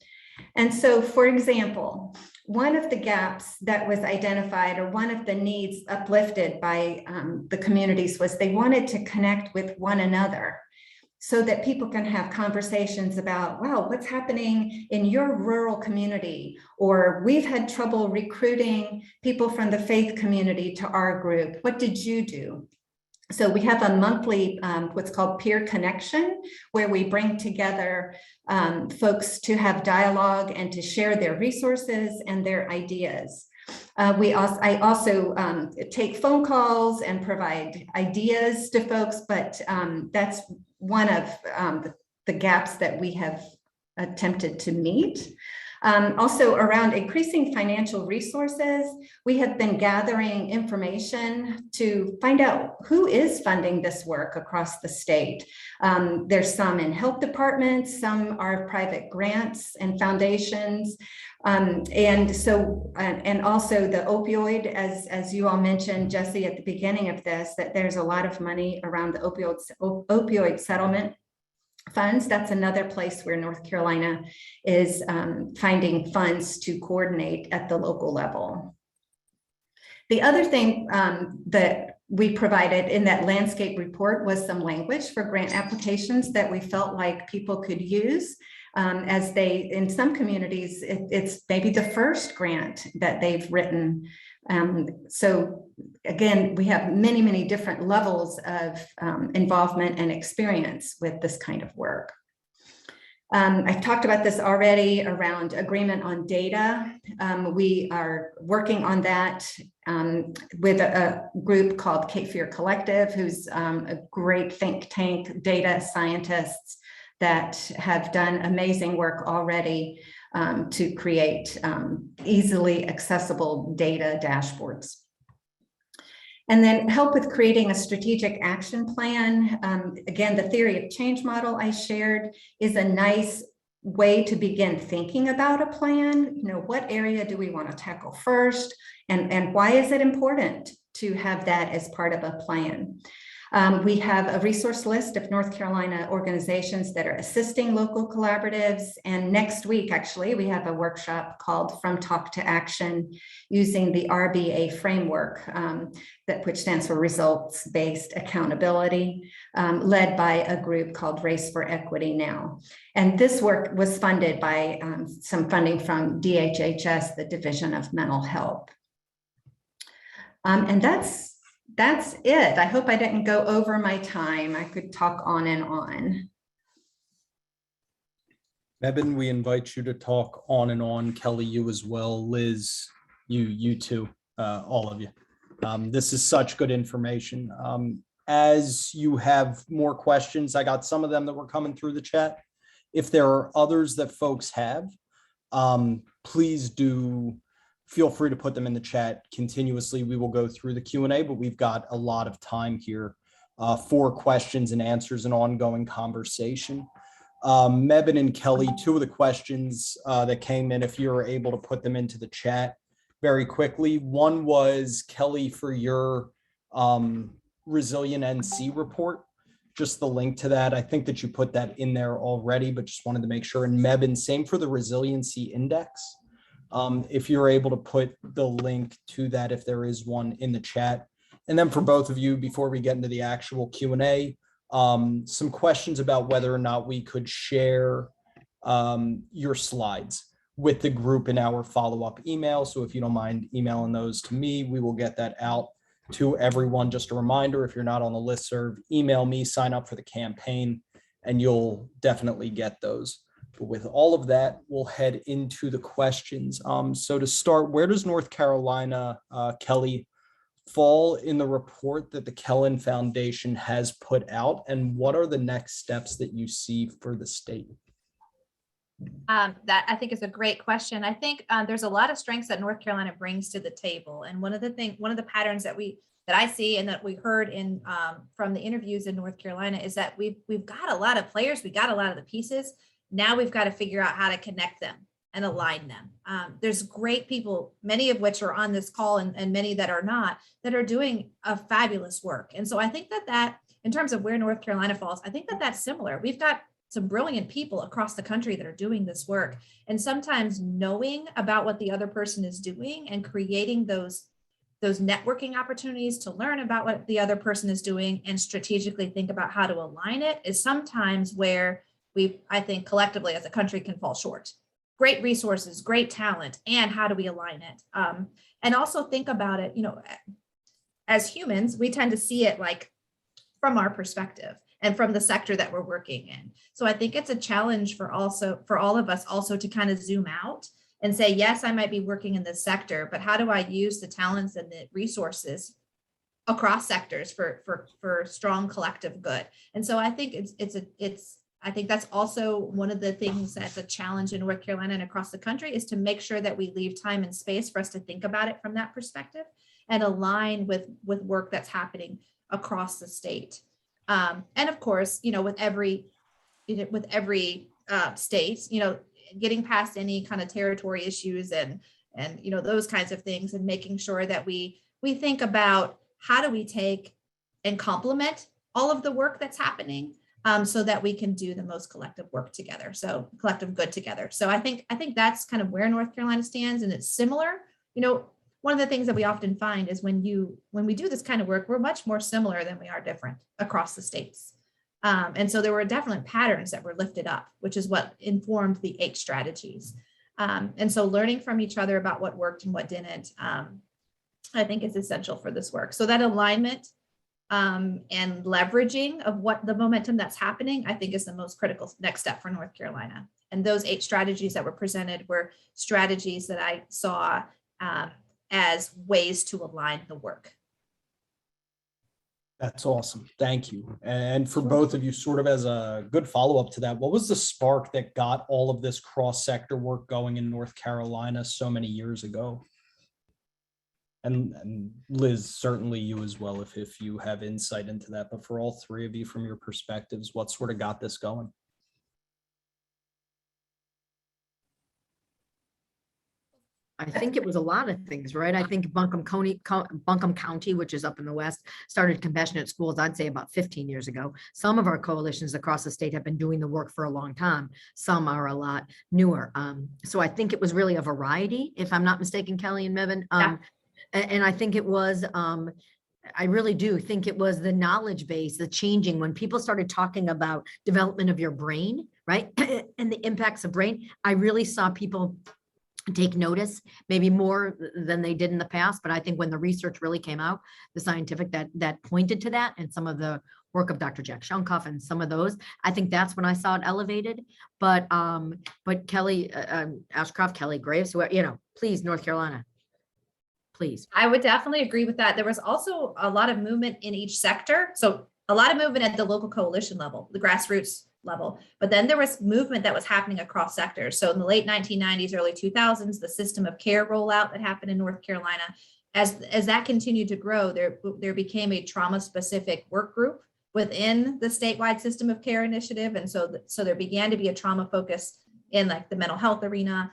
And so, for example, one of the gaps that was identified or one of the needs uplifted by the communities was they wanted to connect with one another so that people can have conversations about, wow, what's happening in your rural community? Or we've had trouble recruiting people from the faith community to our group. What did you do? So we have a monthly, what's called peer connection, where we bring together folks to have dialogue and to share their resources and their ideas. I also take phone calls and provide ideas to folks, but that's one of the gaps that we have attempted to meet. Also around increasing financial resources, we have been gathering information to find out who is funding this work across the state. There's some in health departments, some are private grants and foundations. And also the opioid, as you all mentioned, Jesse, at the beginning of this, that there's a lot of money around the opioid settlement funds. That's another place where North Carolina is finding funds to coordinate at the local level. The other thing that we provided in that landscape report was some language for grant applications that we felt like people could use as they, in some communities, it's maybe the first grant that they've written. So again, we have many, many different levels of involvement and experience with this kind of work. I've talked about this already around agreement on data. We are working on that with a group called Cape Fear Collective, who's a great think tank, data scientists that have done amazing work already to create easily accessible data dashboards. And then help with creating a strategic action plan. Again, the theory of change model I shared is a nice way to begin thinking about a plan. You know, what area do we want to tackle first? And why is it important to have that as part of a plan? We have a resource list of North Carolina organizations that are assisting local collaboratives. And next week, actually, we have a workshop called From Talk to Action using the RBA framework, which stands for Results-Based Accountability, led by a group called Race for Equity Now. And this work was funded by some funding from DHHS, the Division of Mental Health. And that's it. I hope I didn't go over my time. I could talk on and on. Mebin, we invite you to talk on and on. Kelly, you as well. Liz, you too, all of you. This is such good information. As you have more questions, I got some of them that were coming through the chat. If there are others that folks have, please do feel free to put them in the chat continuously. We will go through the Q&A, but we've got a lot of time here for questions and answers and ongoing conversation. Mebin and Kelly, two of the questions that came in, if you're able to put them into the chat very quickly. One was, Kelly, for your Resilient NC report, just the link to that. I think that you put that in there already, but just wanted to make sure. And Mebin, same for the Resiliency Index. If you're able to put the link to that, if there is one, in the chat. And then for both of you, before we get into the actual Q&A, some questions about whether or not we could share your slides with the group in our follow-up email. So if you don't mind emailing those to me, we will get that out to everyone. Just a reminder, if you're not on the listserv, email me, sign up for the campaign, and you'll definitely get those. But with all of that, we'll head into the questions. So to start, where does North Carolina, Kelly, fall in the report that the Kellen Foundation has put out, and what are the next steps that you see for the state? That I think is a great question. I think there's a lot of strengths that North Carolina brings to the table, and one of the patterns that I see and that we heard in from the interviews in North Carolina is that we've got a lot of players, we got a lot of the pieces. Now we've got to figure out how to connect them and align them. There's great people, many of which are on this call and many that are not, that are doing a fabulous work. And so I think that in terms of where North Carolina falls, I think that that's similar. We've got some brilliant people across the country that are doing this work. And sometimes knowing about what the other person is doing and creating those networking opportunities to learn about what the other person is doing and strategically think about how to align it is sometimes where I think collectively as a country can fall short. Great resources, great talent, and how do we align it? And also think about it, as humans, we tend to see it like from our perspective and from the sector that we're working in. So I think it's a challenge for all of us also to kind of zoom out and say, yes, I might be working in this sector, but how do I use the talents and the resources across sectors for strong collective good? And so I think I think that's also one of the things that's a challenge in North Carolina and across the country is to make sure that we leave time and space for us to think about it from that perspective and align with work that's happening across the state. And of course, with every state, getting past any kind of territory issues and those kinds of things and making sure that we think about how do we take and complement all of the work that's happening so that we can do the most collective work together. So collective good together. So I think that's kind of where North Carolina stands, and it's similar. One of the things that we often find is when we do this kind of work, we're much more similar than we are different across the states. And so there were definite patterns that were lifted up, which is what informed the 8 strategies. And so learning from each other about what worked and what didn't, I think is essential for this work. So that alignment and leveraging of what the momentum that's happening, I think is the most critical next step for North Carolina. And those 8 strategies that were presented were strategies that I saw as ways to align the work. That's awesome. Thank you. And for both of you, sort of as a good follow-up to that, what was the spark that got all of this cross-sector work going in North Carolina so many years ago? And Liz, certainly you as well, if you have insight into that, but for all 3 of you from your perspectives, what sort of got this going? I think it was a lot of things, right? I think Buncombe County, which is up in the west, started compassionate schools, I'd say about 15 years ago. Some of our coalitions across the state have been doing the work for a long time. Some are a lot newer. So I think it was really a variety, if I'm not mistaken, Kelly and Mevin. Yeah. And I think it was, I really do think it was the knowledge base, the changing when people started talking about development of your brain, right? And the impacts of brain. I really saw people take notice, maybe more than they did in the past. But I think when the research really came out, the scientific that pointed to that, and some of the work of Dr. Jack Shunkoff and some of those, I think that's when I saw it elevated. But Kelly Ashcroft, Kelly Graves, please, North Carolina, please. I would definitely agree with that. There was also a lot of movement in each sector. So a lot of movement at the local coalition level, the grassroots level, but then there was movement that was happening across sectors. So in the late 1990s, early 2000s, the system of care rollout that happened in North Carolina, as that continued to grow, there became a trauma-specific work group within the statewide system of care initiative. And so there began to be a trauma focus in like the mental health arena.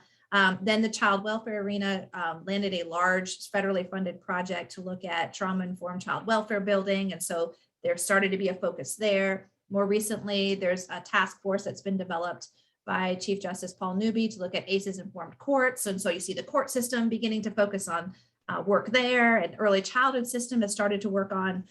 Then the child welfare arena landed a large federally funded project to look at trauma-informed child welfare building. And so there started to be a focus there. More recently, there's a task force that's been developed by Chief Justice Paul Newby to look at ACEs-informed courts. And so you see the court system beginning to focus on work there, and early childhood system has started to work on,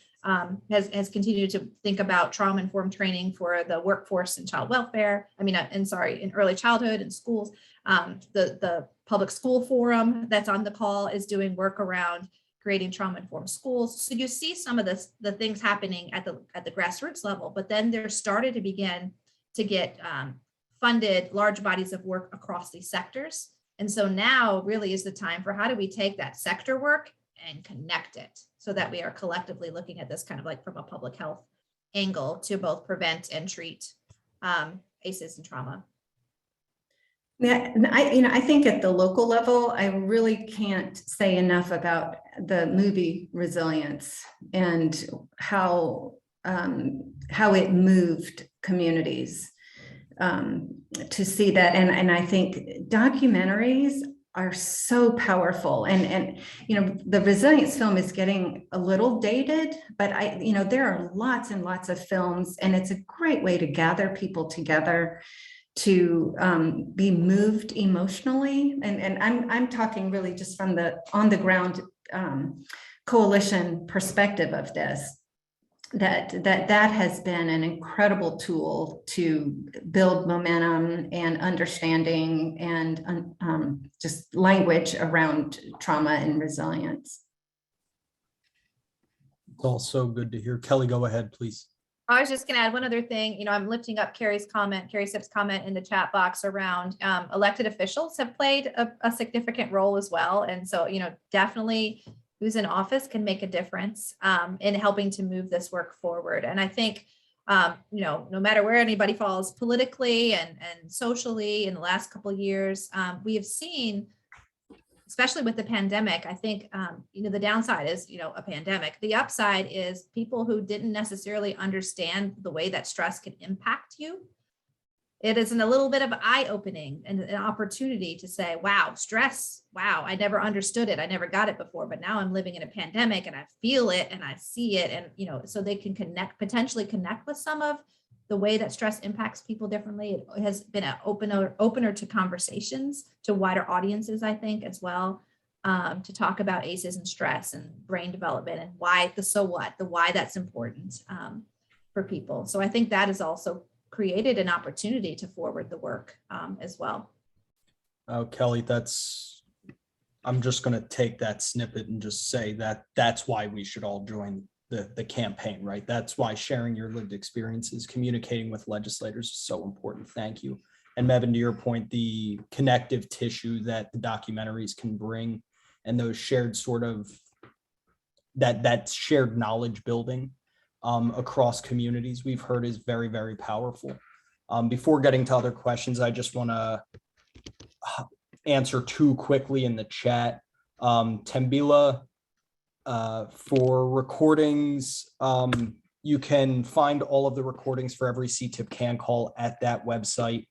has continued to think about trauma-informed training for the workforce and child welfare. In early childhood and schools. The public school forum that's on the call is doing work around creating trauma-informed schools. So you see some of the things happening at the grassroots level, but then there started to begin to get funded large bodies of work across these sectors. And so now really is the time for how do we take that sector work and connect it so that we are collectively looking at this kind of like from a public health angle to both prevent and treat ACEs and trauma. Yeah, I think at the local level, I really can't say enough about the movie Resilience and how it moved communities to see that. And I think documentaries are so powerful. And the Resilience film is getting a little dated, but there are lots and lots of films, and it's a great way to gather people together to be moved emotionally. And I'm talking really just from the on the ground coalition perspective of this, that has been an incredible tool to build momentum and understanding and just language around trauma and resilience. It's all so good to hear. Kelly, go ahead, please. I was just going to add one other thing. I'm lifting up Carrie Sipp's comment in the chat box around elected officials have played a significant role as well. And so, definitely who's in office can make a difference in helping to move this work forward. And I think, no matter where anybody falls politically and socially in the last couple of years, we have seen, especially with the pandemic, I think, the downside is, a pandemic. The upside is people who didn't necessarily understand the way that stress can impact you. It is a little bit of eye-opening and an opportunity to say, wow, stress, wow, I never understood it. I never got it before, but now I'm living in a pandemic and I feel it and I see it. And, so they can potentially connect with some of the way that stress impacts people differently. It has been an opener to conversations to wider audiences, I think, as well, to talk about ACEs and stress and brain development and why the why that's important for people. So I think that has also created an opportunity to forward the work as well. Oh, Kelly, I'm just going to take that snippet and just say that's why we should all join the campaign, right? That's why sharing your lived experiences, communicating with legislators is so important. Thank you. And Mevin, to your point, the connective tissue that the documentaries can bring and those shared sort of that shared knowledge building across communities we've heard is very, very powerful. Before getting to other questions, I just want to answer two quickly in the chat. Tambila, for recordings, you can find all of the recordings for every CTIPP can call at that website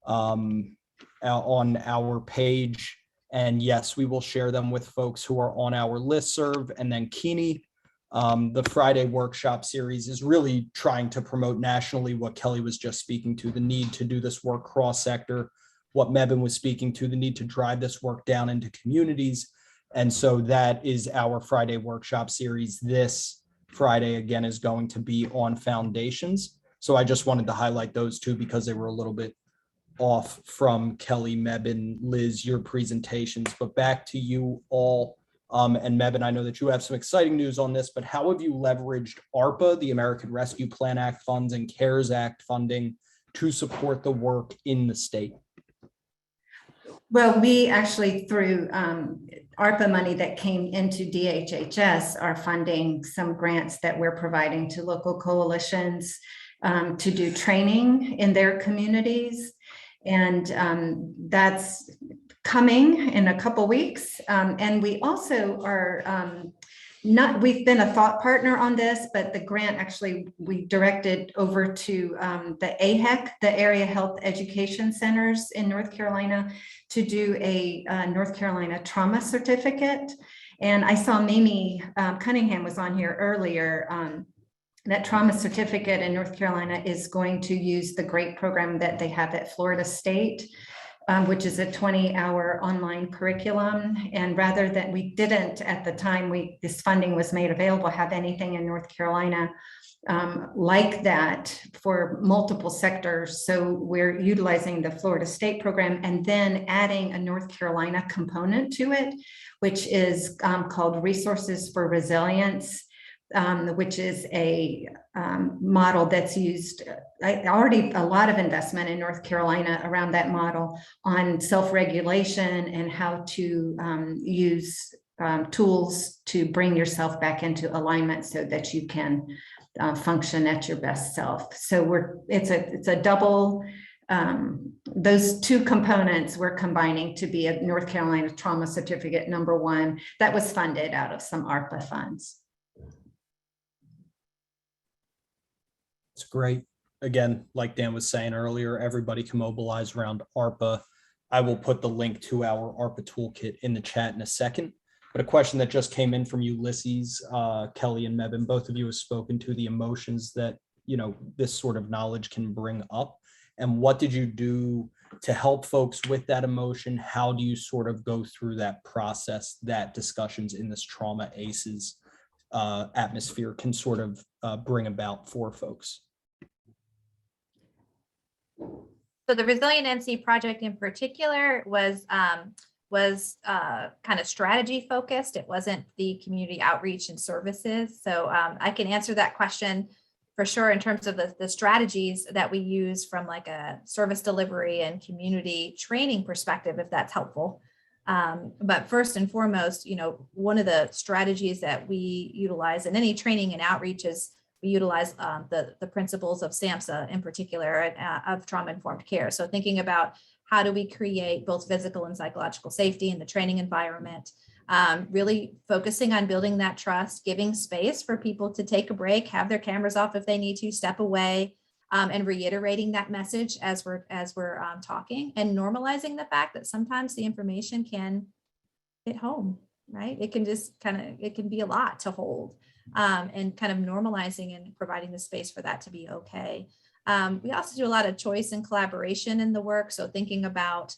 on our page. And yes, we will share them with folks who are on our listserv. And then Keeney, the Friday workshop series is really trying to promote nationally what Kelly was just speaking to, the need to do this work cross-sector, what Mevin was speaking to, the need to drive this work down into communities. And so that is our Friday workshop series. This Friday, again, is going to be on foundations. So I just wanted to highlight those two because they were a little bit off from Kelly, Mevin, Liz, your presentations. But back to you all. And Mevin, I know that you have some exciting news on this, but how have you leveraged ARPA, the American Rescue Plan Act funds, and CARES Act funding to support the work in the state? Well, we actually, through ARPA money that came into DHHS, are funding some grants that we're providing to local coalitions to do training in their communities. And that's coming in a couple weeks. And we also are we've been a thought partner on this, but the grant actually we directed over to the AHEC, the Area Health Education Centers in North Carolina, to do a North Carolina trauma certificate. And I saw Mimi Cunningham was on here earlier. That trauma certificate in North Carolina is going to use the great program that they have at Florida State, which is a 20-hour online curriculum. And rather than, we didn't at the time this funding was made available, have anything in North Carolina like that for multiple sectors. So we're utilizing the Florida State program and then adding a North Carolina component to it, which is called Resources for Resilience, which is a model that's used already a lot of investment in North Carolina around that model on self-regulation and how to use tools to bring yourself back into alignment so that you can function at your best self. So it's a double, those two components we're combining to be a North Carolina Trauma Certificate #1 that was funded out of some ARPA funds. It's great. Again, like Dan was saying earlier, everybody can mobilize around ARPA. I will put the link to our ARPA toolkit in the chat in a second. But a question that just came in from Ulysses, Kelly and Mebin, both of you have spoken to the emotions that, you know, this sort of knowledge can bring up. And what did you do to help folks with that emotion? How do you sort of go through that process that discussions in this trauma ACEs atmosphere can sort of bring about for folks? So the Resilient NC project in particular was kind of strategy focused. It wasn't the community outreach and services. So I can answer that question for sure in terms of the strategies that we use from like a service delivery and community training perspective, if that's helpful. But first and foremost, you know, one of the strategies that we utilize in any training and outreach is we utilize the principles of SAMHSA in particular of trauma-informed care. So thinking about how do we create both physical and psychological safety in the training environment, really focusing on building that trust, giving space for people to take a break, have their cameras off if they need to, step away, and reiterating that message as we're talking, and normalizing the fact that sometimes the information can hit home, right? It can just it can be a lot to hold, and kind of normalizing and providing the space for that to be okay. We also do a lot of choice and collaboration in the work. So thinking about,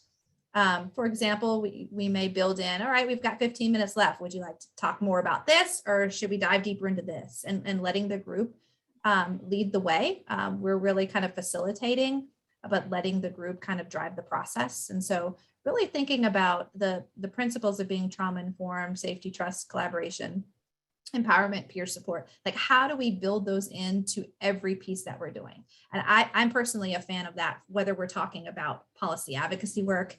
for example, we may build in, all right, we've got 15 minutes left. Would you like to talk more about this, or should we dive deeper into this? And letting the group lead the way. We're really kind of facilitating, but letting the group kind of drive the process. And so really thinking about the principles of being trauma-informed, safety, trust, collaboration, empowerment, peer support, like how do we build those into every piece that we're doing? And I'm personally a fan of that, whether we're talking about policy advocacy work,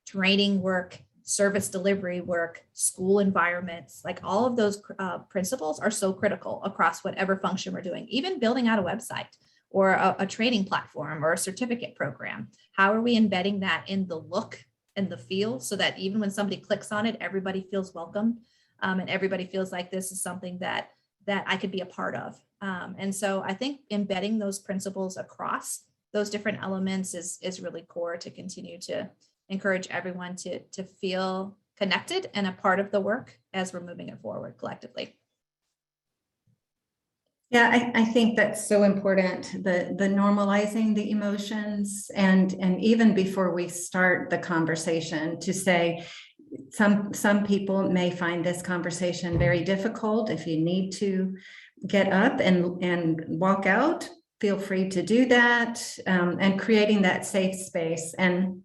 training work, service delivery work, school environments, like all of those principles are so critical across whatever function we're doing, even building out a website or a training platform or a certificate program. How are we embedding that in the look and the feel so that even when somebody clicks on it, everybody feels welcome, and everybody feels like this is something that I could be a part of. And so I think embedding those principles across those different elements is really core to continue to encourage everyone to feel connected and a part of the work as we're moving it forward collectively. Yeah, I think that's so important, the normalizing the emotions, and even before we start the conversation, to say some people may find this conversation very difficult. If you need to get up and walk out, feel free to do that, and creating that safe space, and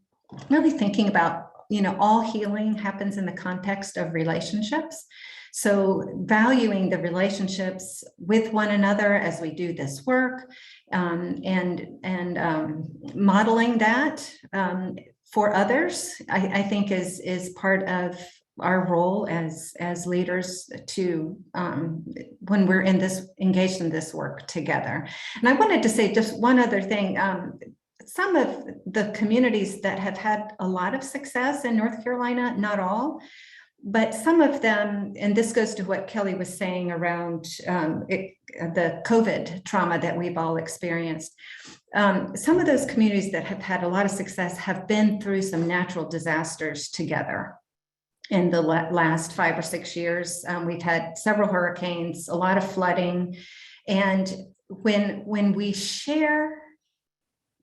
really thinking about, you know, all healing happens in the context of relationships. So valuing the relationships with one another as we do this work, and modeling that for others, I think is part of our role as leaders to when we're engaged in this work together. And I wanted to say just one other thing. Some of the communities that have had a lot of success in North Carolina, not all, but some of them, and this goes to what Kelly was saying around the COVID trauma that we've all experienced. Some of those communities that have had a lot of success have been through some natural disasters together. In the last 5 or 6 years, we've had several hurricanes, a lot of flooding. And when we share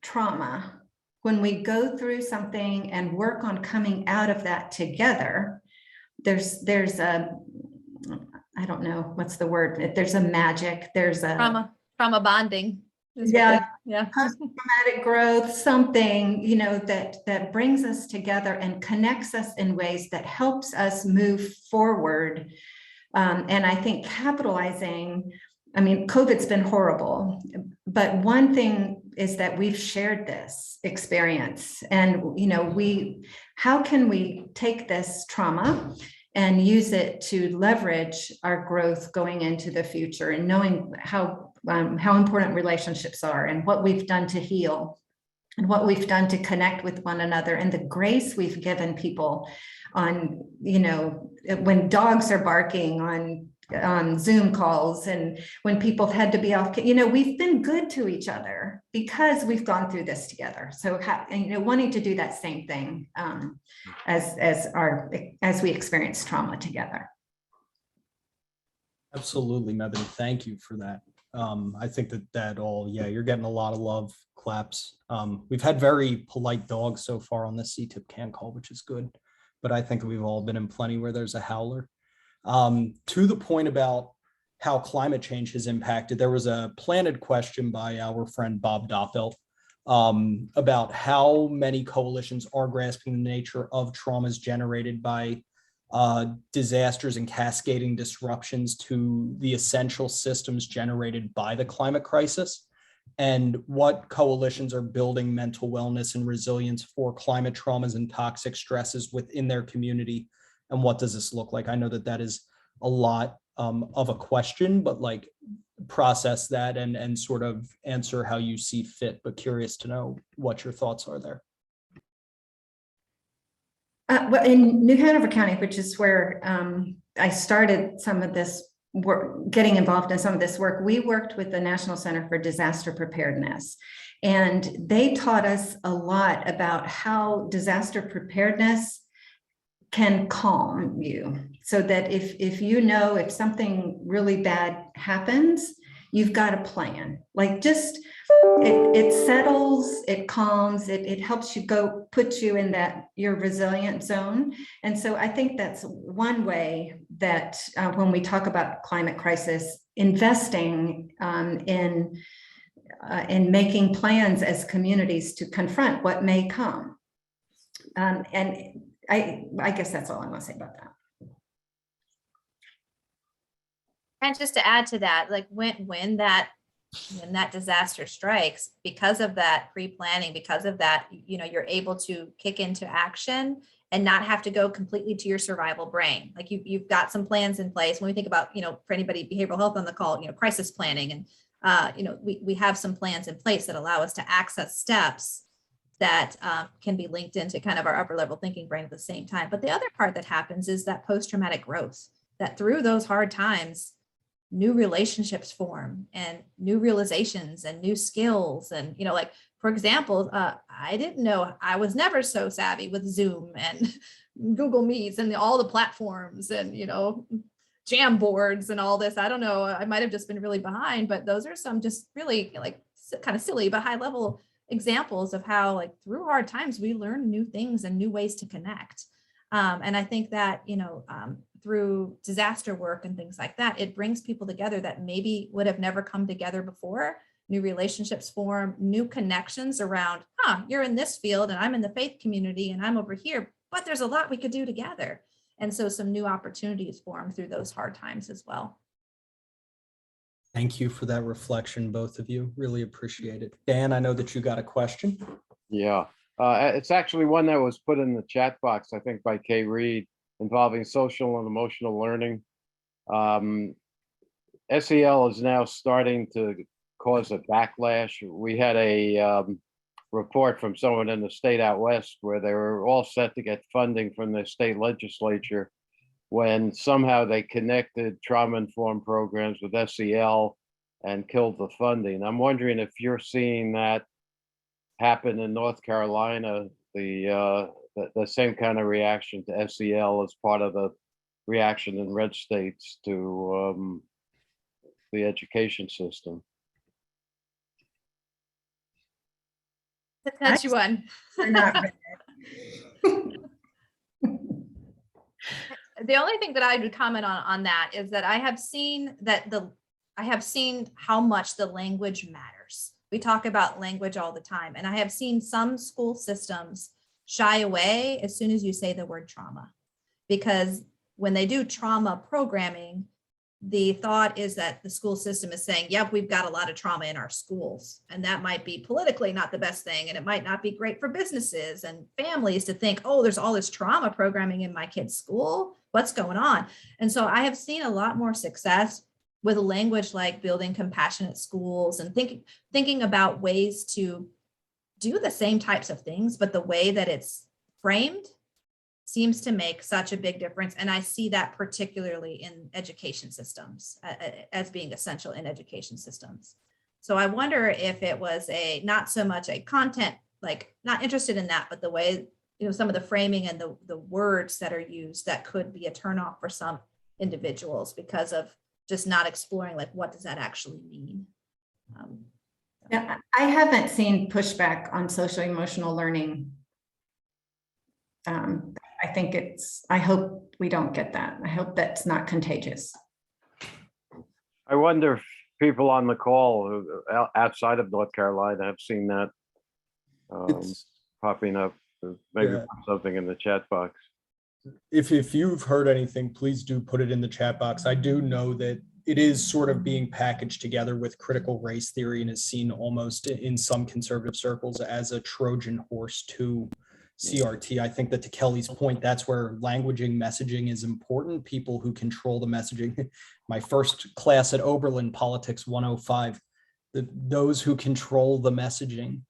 trauma, when we go through something and work on coming out of that together, there's a, I don't know, what's the word? There's a magic, there's a trauma bonding. Yeah. Post-traumatic growth, something, you know, that brings us together and connects us in ways that helps us move forward And I think capitalizing, I mean, COVID's been horrible, but one thing is that we've shared this experience, and how can we take this trauma and use it to leverage our growth going into the future, and knowing how important relationships are, and what we've done to heal, and what we've done to connect with one another, and the grace we've given people on, when dogs are barking on Zoom calls, and when people had to be off, we've been good to each other because we've gone through this together. So, wanting to do that same thing as we experience trauma together. Absolutely, Mebane. Thank you for that. I think you're getting a lot of love, claps. We've had very polite dogs so far on the CTIPP can call, which is good. But I think we've all been in plenty where there's a howler. To the point about how climate change has impacted, there was a planted question by our friend Bob Doppelt about how many coalitions are grasping the nature of traumas generated by disasters and cascading disruptions to the essential systems generated by the climate crisis, and what coalitions are building mental wellness and resilience for climate traumas and toxic stresses within their community. And what does this look like? I know that is a lot of a question, but process that and sort of answer how you see fit, but curious to know what your thoughts are there. Well, in New Hanover County, which is where I started some of this work, getting involved in some of this work, we worked with the National Center for Disaster Preparedness. And they taught us a lot about how disaster preparedness can calm you, so that if if something really bad happens, you've got a plan. It settles, it calms, it helps you put you in your resilient zone. And so I think that's one way that when we talk about climate crisis, investing in making plans as communities to confront what may come. And I guess that's all I want to say about that. And just to add to that, when that disaster strikes, because of that pre-planning, because of that, you're able to kick into action and not have to go completely to your survival brain. You've got some plans in place. When we think about, for anybody behavioral health on the call, crisis planning, and we have some plans in place that allow us to access steps that can be linked into kind of our upper level thinking brain at the same time. But the other part that happens is that post-traumatic growth, that through those hard times, new relationships form and new realizations and new skills. And, for example, I didn't know, I was never so savvy with Zoom and Google Meets and all the platforms and, jam boards and all this. I don't know, I might've just been really behind, but those are some just really kind of silly, but high level examples of how through hard times, we learn new things and new ways to connect. And I think that, through disaster work and things like that, it brings people together that maybe would have never come together before. New relationships form, new connections around, you're in this field and I'm in the faith community and I'm over here, but there's a lot we could do together. And so some new opportunities form through those hard times as well. Thank you for that reflection, both of you. Really appreciate it. Dan, I know that you got a question. Yeah, it's actually one that was put in the chat box, I think by Kay Reed, involving social and emotional learning. SEL is now starting to cause a backlash. We had a report from someone in the state out west where they were all set to get funding from the state legislature, when somehow they connected trauma-informed programs with SEL and killed the funding. I'm wondering if you're seeing that happen in North Carolina, the same kind of reaction to SEL as part of the reaction in red states to the education system. The touchy one. The only thing that I would comment on that is that I have seen how much the language matters. We talk about language all the time, and I have seen some school systems shy away as soon as you say the word trauma, because when they do trauma programming, the thought is that the school system is saying, yep, we've got a lot of trauma in our schools. And that might be politically not the best thing. And it might not be great for businesses and families to think, oh, there's all this trauma programming in my kid's school. What's going on? And so I have seen a lot more success with language like building compassionate schools and thinking about ways to do the same types of things, but the way that it's framed seems to make such a big difference. And I see that particularly in education systems as being essential in education systems. So I wonder if it was not so much a content, like not interested in that, but the way, some of the framing and the words that are used that could be a turnoff for some individuals because of just not exploring, like, what does that actually mean? Yeah, I haven't seen pushback on social emotional learning. I hope we don't get that. I hope that's not contagious. I wonder if people on the call outside of North Carolina have seen that It's- popping up. Maybe Yeah. put something in the chat box. If you've heard anything, please do put it in the chat box. I do know that it is sort of being packaged together with critical race theory and is seen almost in some conservative circles as a Trojan horse to CRT. I think that, to Kelly's point, that's where languaging, messaging is important. People who control the messaging. My first class at Oberlin, Politics 105, those who control the messaging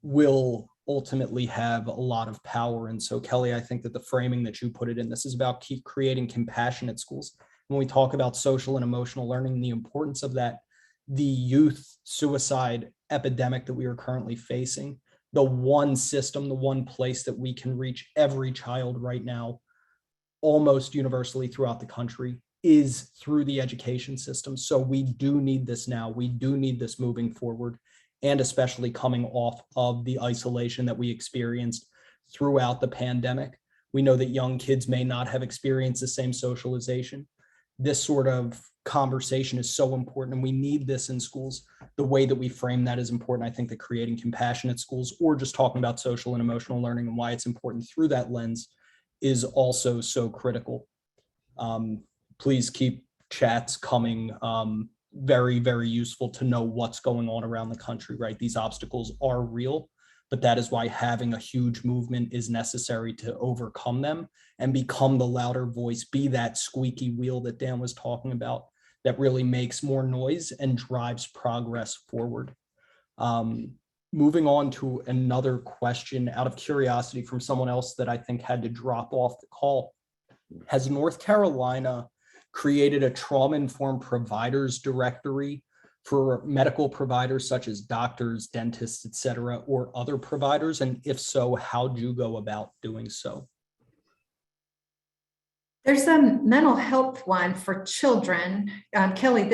will ultimately have a lot of power. And so, Kelly, I think that the framing that you put it in, this is about creating compassionate schools. When we talk about social and emotional learning, the importance of that, the youth suicide epidemic that we are currently facing, the one system, the one place that we can reach every child right now, almost universally throughout the country, is through the education system. So we do need this now. We do need this moving forward, and especially coming off of the isolation that we experienced throughout the pandemic. We know that young kids may not have experienced the same socialization. This sort of conversation is so important, and we need this in schools. The way that we frame that is important. I think that creating compassionate schools, or just talking about social and emotional learning and why it's important through that lens, is also so critical. Please keep chats coming. Very, very useful to know what's going on around the country, right? These obstacles are real, but that is why having a huge movement is necessary to overcome them and become the louder voice, be that squeaky wheel that Dan was talking about, that really makes more noise and drives progress forward. Moving on to another question out of curiosity from someone else that I think had to drop off the call. Has North Carolina created a trauma-informed providers directory for medical providers such as doctors, dentists, et cetera, or other providers? And if so, how do you go about doing so? There's a mental health one for children. Kelly,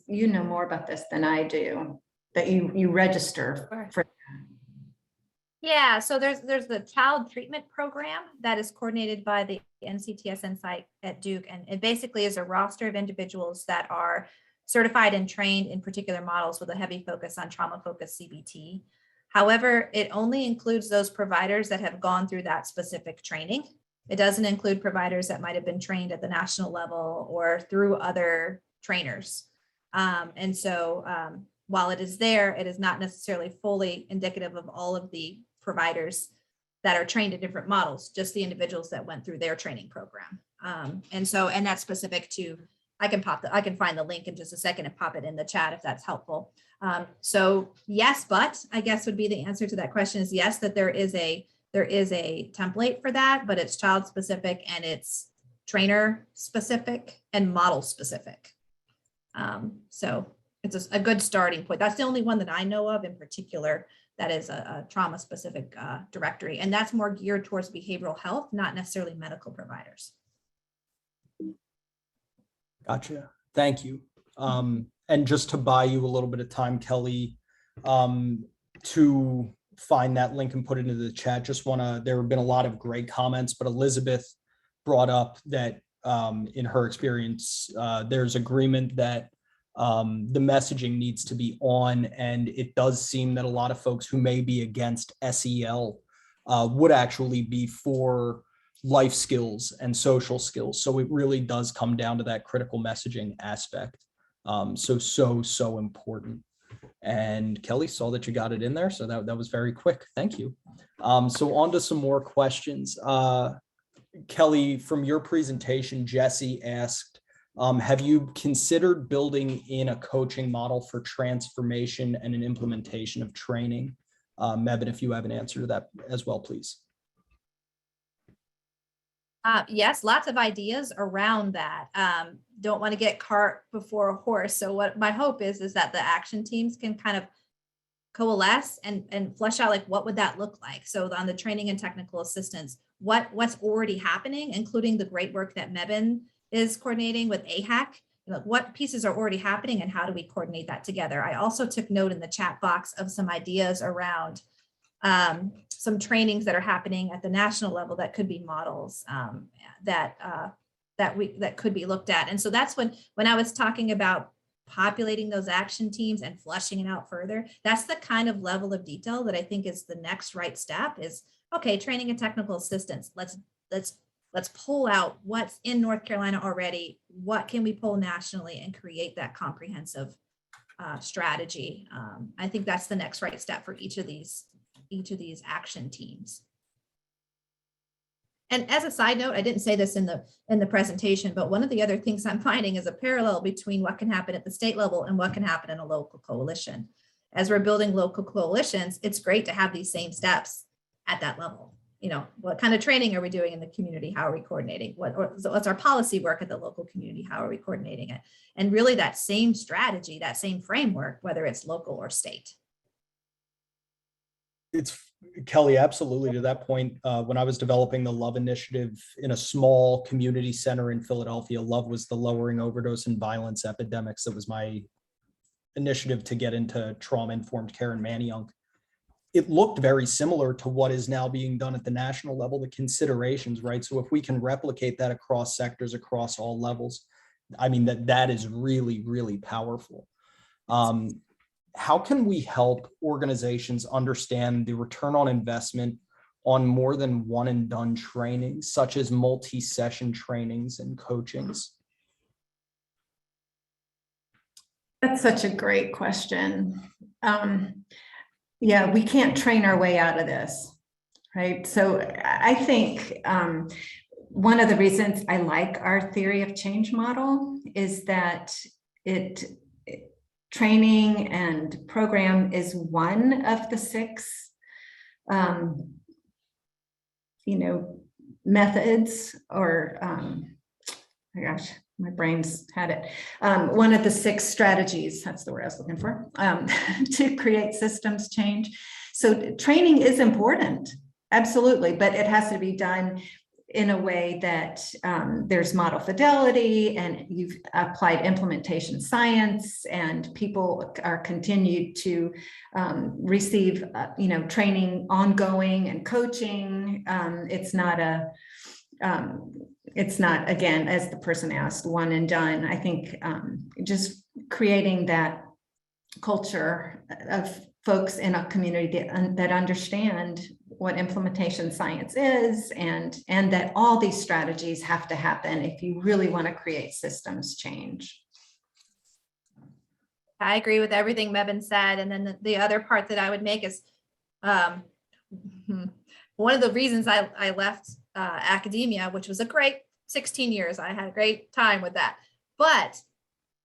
you know more about this than I do, that you register for. Yeah, so there's the child treatment program that is coordinated by the NCTSN site at Duke, and it basically is a roster of individuals that are certified and trained in particular models with a heavy focus on trauma-focused CBT. However, it only includes those providers that have gone through that specific training. It doesn't include providers that might have been trained at the national level or through other trainers. And so while it is there, it is not necessarily fully indicative of all of the providers that are trained in different models, just the individuals that went through their training program. And that's specific to, I can find the link in just a second and pop it in the chat if that's helpful. So yes, but I guess would be the answer to that question is yes, that there is a template for that, but it's child specific and it's trainer specific and model specific. So it's a good starting point. That's the only one that I know of in particular that is a trauma specific directory. And that's more geared towards behavioral health, not necessarily medical providers. Gotcha. Thank you. And just to buy you a little bit of time, Kelly, to find that link and put it into the chat, there have been a lot of great comments, but Elizabeth brought up that in her experience, there's agreement that the messaging needs to be on, and it does seem that a lot of folks who may be against SEL would actually be for life skills and social skills. So it really does come down to that critical messaging aspect. So important. And Kelly, saw that you got it in there. So that was very quick. Thank you. So on to some more questions. Kelly, from your presentation, Jesse asked, have you considered building in a coaching model for transformation and an implementation of training? Mebane, if you have an answer to that as well, please. Yes, lots of ideas around that. Don't want to get cart before a horse. So what my hope is that the action teams can kind of coalesce and flesh out like what would that look like. So on the training and technical assistance, what's already happening, including the great work that Mebane is coordinating with AHAC. What pieces are already happening and how do we coordinate that together? I also took note in the chat box of some ideas around some trainings that are happening at the national level that could be models that could be looked at. And so that's when I was talking about populating those action teams and fleshing it out further, that's the kind of level of detail that I think is the next right step is, okay, training and technical assistance. Let's pull out what's in North Carolina already. What can we pull nationally and create that comprehensive strategy? I think that's the next right step for each of these action teams. And as a side note, I didn't say this in the presentation, but one of the other things I'm finding is a parallel between what can happen at the state level and what can happen in a local coalition. As we're building local coalitions, it's great to have these same steps at that level. What kind of training are we doing in the community? How are we coordinating? What's our policy work at the local community? How are we coordinating it? And really that same strategy, that same framework, whether it's local or state. It's Kelly, absolutely. To that point, when I was developing the LOVE initiative in a small community center in Philadelphia, LOVE was the lowering overdose and violence epidemics. That was my initiative to get into trauma-informed care in Manayunk. It looked very similar to what is now being done at the national level, the considerations, right? So if we can replicate that across sectors, across all levels, I mean, that is really, really powerful. How can we help organizations understand the return on investment on more than one and done trainings, such as multi-session trainings and coachings? That's such a great question. Yeah, we can't train our way out of this, right? So I think one of the reasons I like our theory of change model is that training and program is one of the 6, methods or, my gosh, my brain's had it. One of the 6 strategies, that's the word I was looking for, to create systems change. So training is important, absolutely, but it has to be done in a way that there's model fidelity and you've applied implementation science and people are continued to receive, training ongoing and coaching. It's not, again, as the person asked, one and done. I think just creating that culture of folks in a community that understand what implementation science is and that all these strategies have to happen if you really want to create systems change. I agree with everything Mebane said. And then the other part that I would make is one of the reasons I left academia, which was a great 16 years. I had a great time with that. But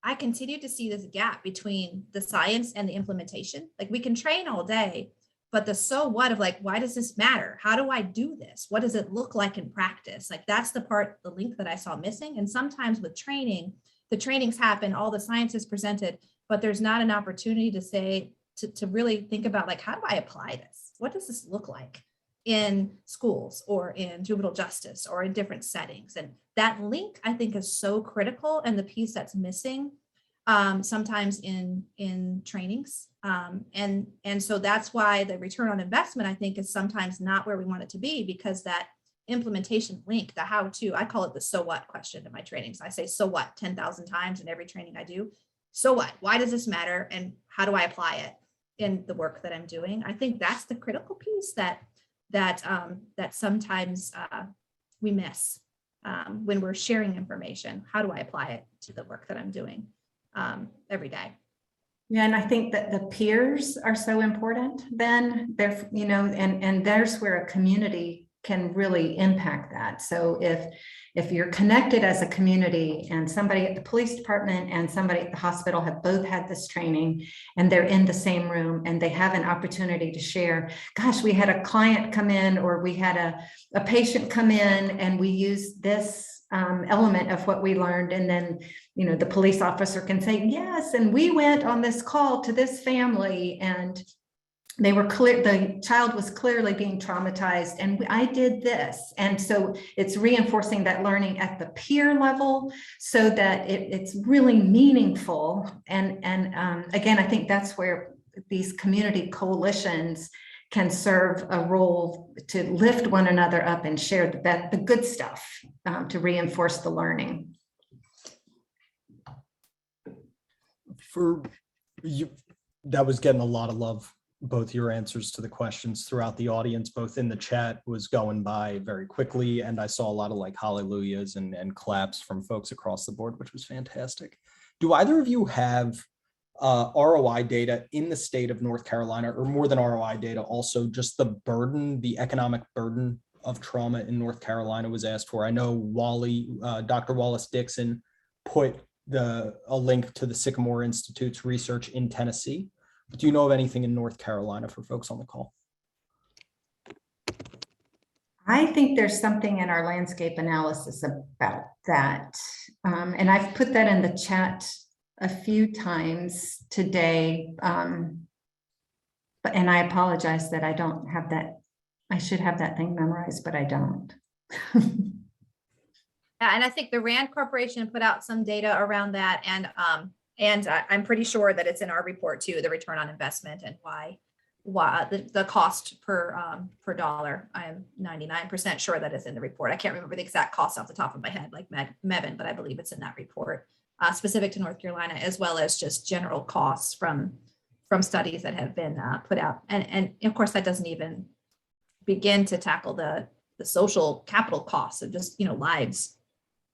I continue to see this gap between the science and the implementation. Like we can train all day, but the so what of like, why does this matter? How do I do this? What does it look like in practice? Like that's the part, the link that I saw missing. And sometimes with training, the trainings happen, all the science is presented, but there's not an opportunity to say, to really think about like, how do I apply this? What does this look like in schools or in juvenile justice or in different settings? And that link I think is so critical and the piece that's missing sometimes in trainings. And so that's why the return on investment I think is sometimes not where we want it to be, because that implementation link, the how to, I call it the so what question in my trainings. I say so what 10,000 times in every training I do. So what? Why does this matter? And how do I apply it in the work that I'm doing? I think that's the critical piece that sometimes we miss when we're sharing information. How do I apply it to the work that I'm doing every day? Yeah, and I think that the peers are so important then. They're, you know, and there's where a community can really impact that. So if you're connected as a community and somebody at the police department and somebody at the hospital have both had this training and they're in the same room and they have an opportunity to share, gosh, we had a client come in or we had a patient come in and we used this element of what we learned. And then, you know, the police officer can say, yes, and we went on this call to this family and they were clear, the child was clearly being traumatized and I did this. And so it's reinforcing that learning at the peer level so that it's really meaningful. And again, I think that's where these community coalitions can serve a role to lift one another up and share the good stuff to reinforce the learning. For you, that was getting a lot of love. Both your answers to the questions throughout the audience, both in the chat, was going by very quickly. And I saw a lot of like hallelujahs and claps from folks across the board, which was fantastic. Do either of you have ROI data in the state of North Carolina, or more than ROI data, also just the burden, the economic burden of trauma in North Carolina was asked for? I know Dr. Wallace Dixon put a link to the Sycamore Institute's research in Tennessee. But do you know of anything in North Carolina for folks on the call? I think there's something in our landscape analysis about that. And I've put that in the chat a few times today. And I apologize that I don't have that. I should have that thing memorized, but I don't. And I think the RAND Corporation put out some data around that. And I'm pretty sure that it's in our report too, the return on investment and why the cost per dollar. I am 99% sure that it's in the report. I can't remember the exact cost off the top of my head, like Mevin, but I believe it's in that report specific to North Carolina, as well as just general costs from studies that have been put out. And of course, that doesn't even begin to tackle the social capital costs of just, lives.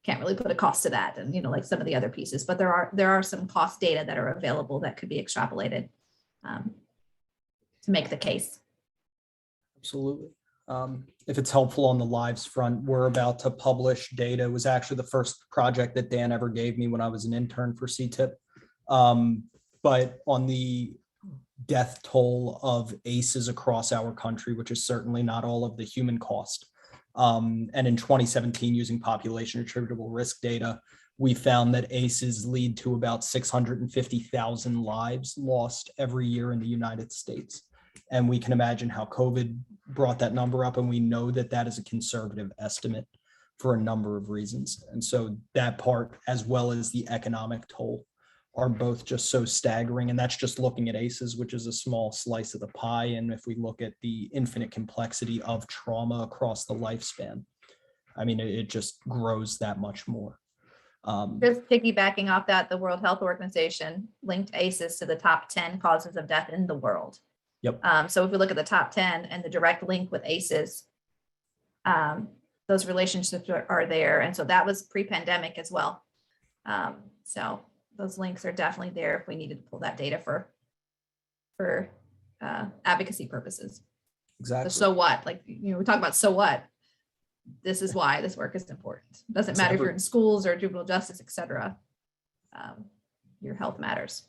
Can't really put a cost to that, and like some of the other pieces, but there are some cost data that are available that could be extrapolated to make the case. Absolutely. If it's helpful on the lives front, we're about to publish data. It was actually the first project that Dan ever gave me when I was an intern for CTIPP. But on the death toll of ACEs across our country, which is certainly not all of the human cost. And in 2017, using population attributable risk data, we found that ACEs lead to about 650,000 lives lost every year in the United States. And we can imagine how COVID brought that number up. And we know that that is a conservative estimate for a number of reasons. And so that part, as well as the economic toll, are both just so staggering. And that's just looking at ACEs, which is a small slice of the pie. And if we look at the infinite complexity of trauma across the lifespan, I mean, it just grows that much more. Just piggybacking off that, the World Health Organization linked ACEs to the top 10 causes of death in the world. Yep. So if we look at the top 10 and the direct link with ACEs, those relationships are there. And so that was pre-pandemic as well. So those links are definitely there if we needed to pull that data for advocacy purposes. Exactly. So what, like, we talk about, so what, this is why this work is important. Doesn't matter if you're in schools or juvenile justice, et cetera. Your health matters.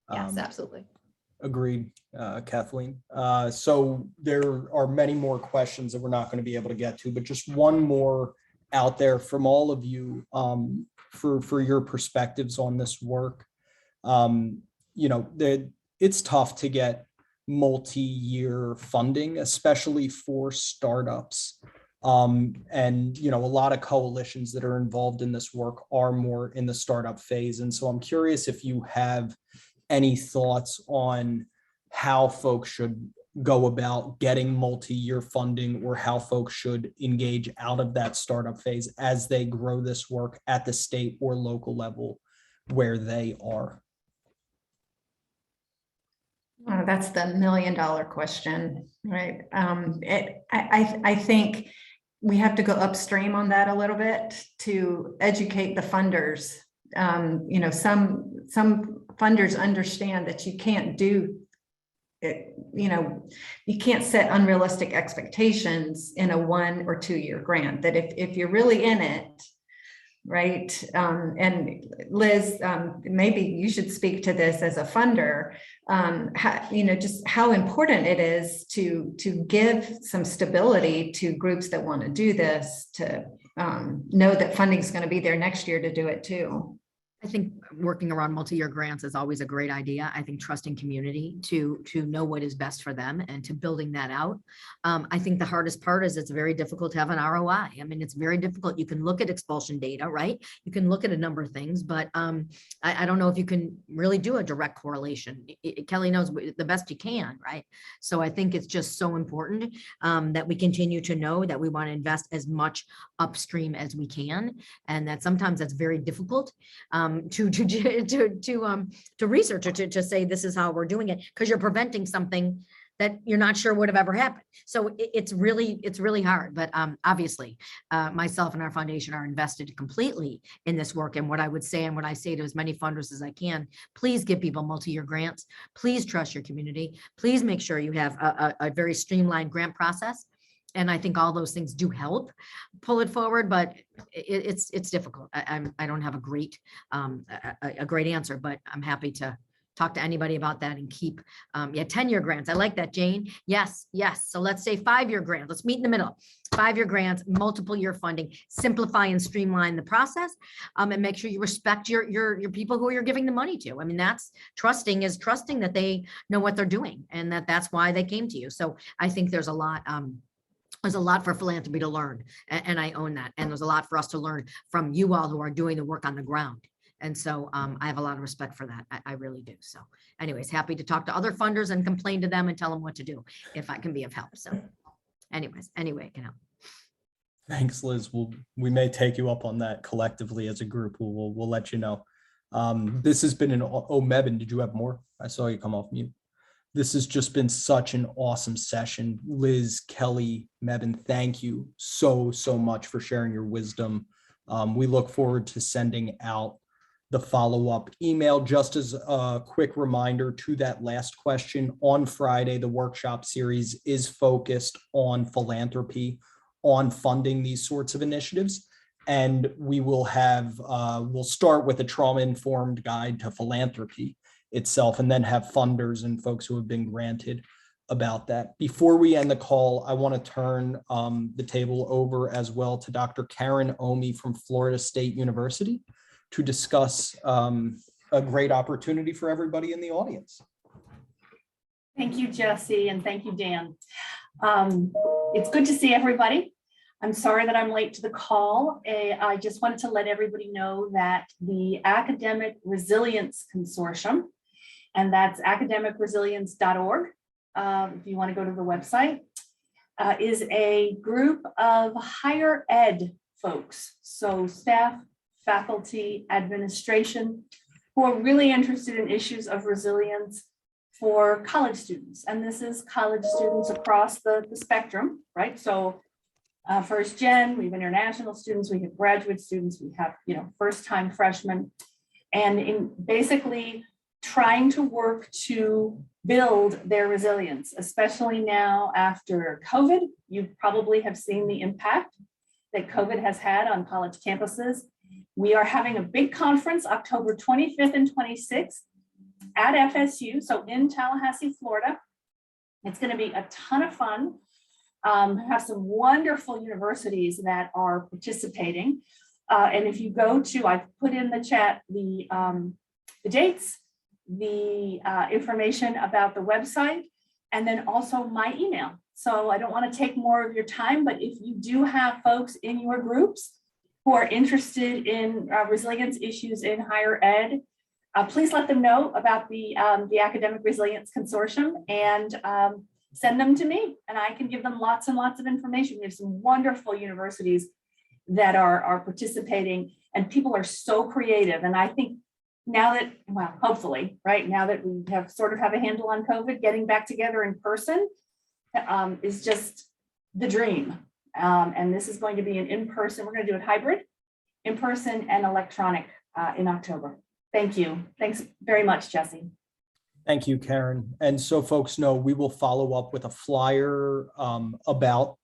Yes, absolutely. Agreed, Kathleen. So there are many more questions that we're not going to be able to get to, but just one more out there from all of you for your perspectives on this work. It's tough to get multi-year funding, especially for startups. And a lot of coalitions that are involved in this work are more in the startup phase. And so I'm curious if you have any thoughts on how folks should go about getting multi-year funding, or how folks should engage out of that startup phase as they grow this work at the state or local level where they are. Oh, that's the $1 million question, right? I think we have to go upstream on that a little bit to educate the funders. Some funders understand that you can't do it, you can't set unrealistic expectations in a 1 or 2 year grant, that if you're really in it, right? And Liz, maybe you should speak to this as a funder, just how important it is to give some stability to groups that want to do this, to know that funding is going to be there next year to do it too. I think working around multi-year grants is always a great idea. I think trusting community to know what is best for them and to building that out. I think the hardest part is it's very difficult to have an ROI. I mean, it's very difficult. You can look at expulsion data, right? You can look at a number of things, but I don't know if you can really do a direct correlation. Kelly knows the best you can, right? So I think it's just so important that we continue to know that we want to invest as much upstream as we can, and that sometimes that's very difficult to research or to say this is how we're doing it, because you're preventing something that you're not sure would have ever happened. So it's really hard. But obviously, myself and our foundation are invested completely in this work. And what I would say, and what I say to as many funders as I can, please give people multi-year grants. Please trust your community. Please make sure you have a very streamlined grant process. And I think all those things do help pull it forward, but it's difficult. I don't have a great answer, but I'm happy to talk to anybody about that and keep 10-year grants. I like that, Jane. Yes. So let's say 5-year grants. Let's meet in the middle. 5-year grants, multiple year funding, simplify and streamline the process, and make sure you respect your people who you're giving the money to. I mean, that's trusting that they know what they're doing and that's why they came to you. So I think there's a lot. There's a lot for philanthropy to learn, and I own that. And there's a lot for us to learn from you all who are doing the work on the ground. And so I have a lot of respect for that. I really do. So anyways, happy to talk to other funders and complain to them and tell them what to do if I can be of help. So anyways, anyway, I can help. Thanks, Liz. We may take you up on that collectively as a group. We'll let you know. This has been Mebin, did you have more? I saw you come off mute. This has just been such an awesome session. Liz, Kelly, Mebin, thank you so much for sharing your wisdom. We look forward to sending out the follow-up email. Just as a quick reminder to that last question, on Friday, the workshop series is focused on philanthropy, on funding these sorts of initiatives. And we will we'll start with a trauma-informed guide to philanthropy itself, and then have funders and folks who have been granted about that. Before we end the call, I want to turn the table over as well to Dr. Karen Omi from Florida State University to discuss a great opportunity for everybody in the audience. Thank you, Jesse, and thank you, Dan. It's good to see everybody. I'm sorry that I'm late to the call. I just wanted to let everybody know that the Academic Resilience Consortium, and that's academicresilience.org, if you want to go to the website, is a group of higher ed folks, so staff, faculty, administration, who are really interested in issues of resilience for college students. And this is college students across the spectrum, right? So first gen, we have international students, we have graduate students, we have first-time freshmen, and in basically trying to work to build their resilience, especially now after COVID. You probably have seen the impact that COVID has had on college campuses. We are having a big conference October 25th and 26th at FSU, so in Tallahassee, Florida. It's going to be a ton of fun. Have some wonderful universities that are participating. And if you go to, I've put in the chat the dates, the information about the website, and then also my email. So I don't want to take more of your time, but if you do have folks in your groups who are interested in resilience issues in higher ed, please let them know about the Academic Resilience Consortium and send them to me, and I can give them lots and lots of information. We have some wonderful universities that are participating, and people are so creative. And I think now that, well, hopefully, right, now that we have a handle on COVID, getting back together in person is just the dream. And this is going to be an in-person, we're going to do it hybrid, in-person and electronic in October. Thank you. Thanks very much, Jesse. Thank you, Karen. And so folks know, we will follow up with a flyer about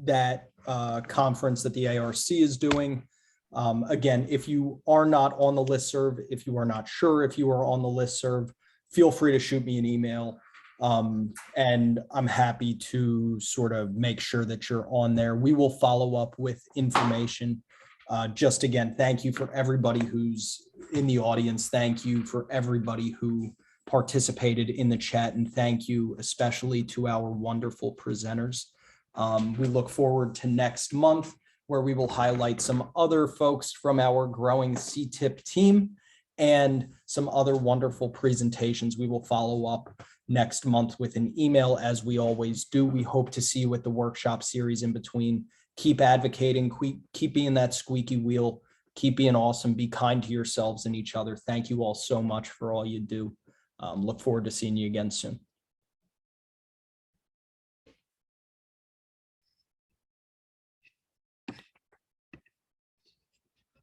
that conference that the ARC is doing. Again, if you are not on the listserv, if you are not sure if you are on the listserv, feel free to shoot me an email. And I'm happy to sort of make sure that you're on there. We will follow up with information. Just again, thank you for everybody who's in the audience. Thank you for everybody who participated in the chat, and thank you especially to our wonderful presenters. We look forward to next month, where we will highlight some other folks from our growing CTIPP team and some other wonderful presentations. We will follow up next month with an email, as we always do. We hope to see you at the workshop series in between. Keep advocating, keep being that squeaky wheel, keep being awesome, be kind to yourselves and each other. Thank you all so much for all you do. Look forward to seeing you again soon.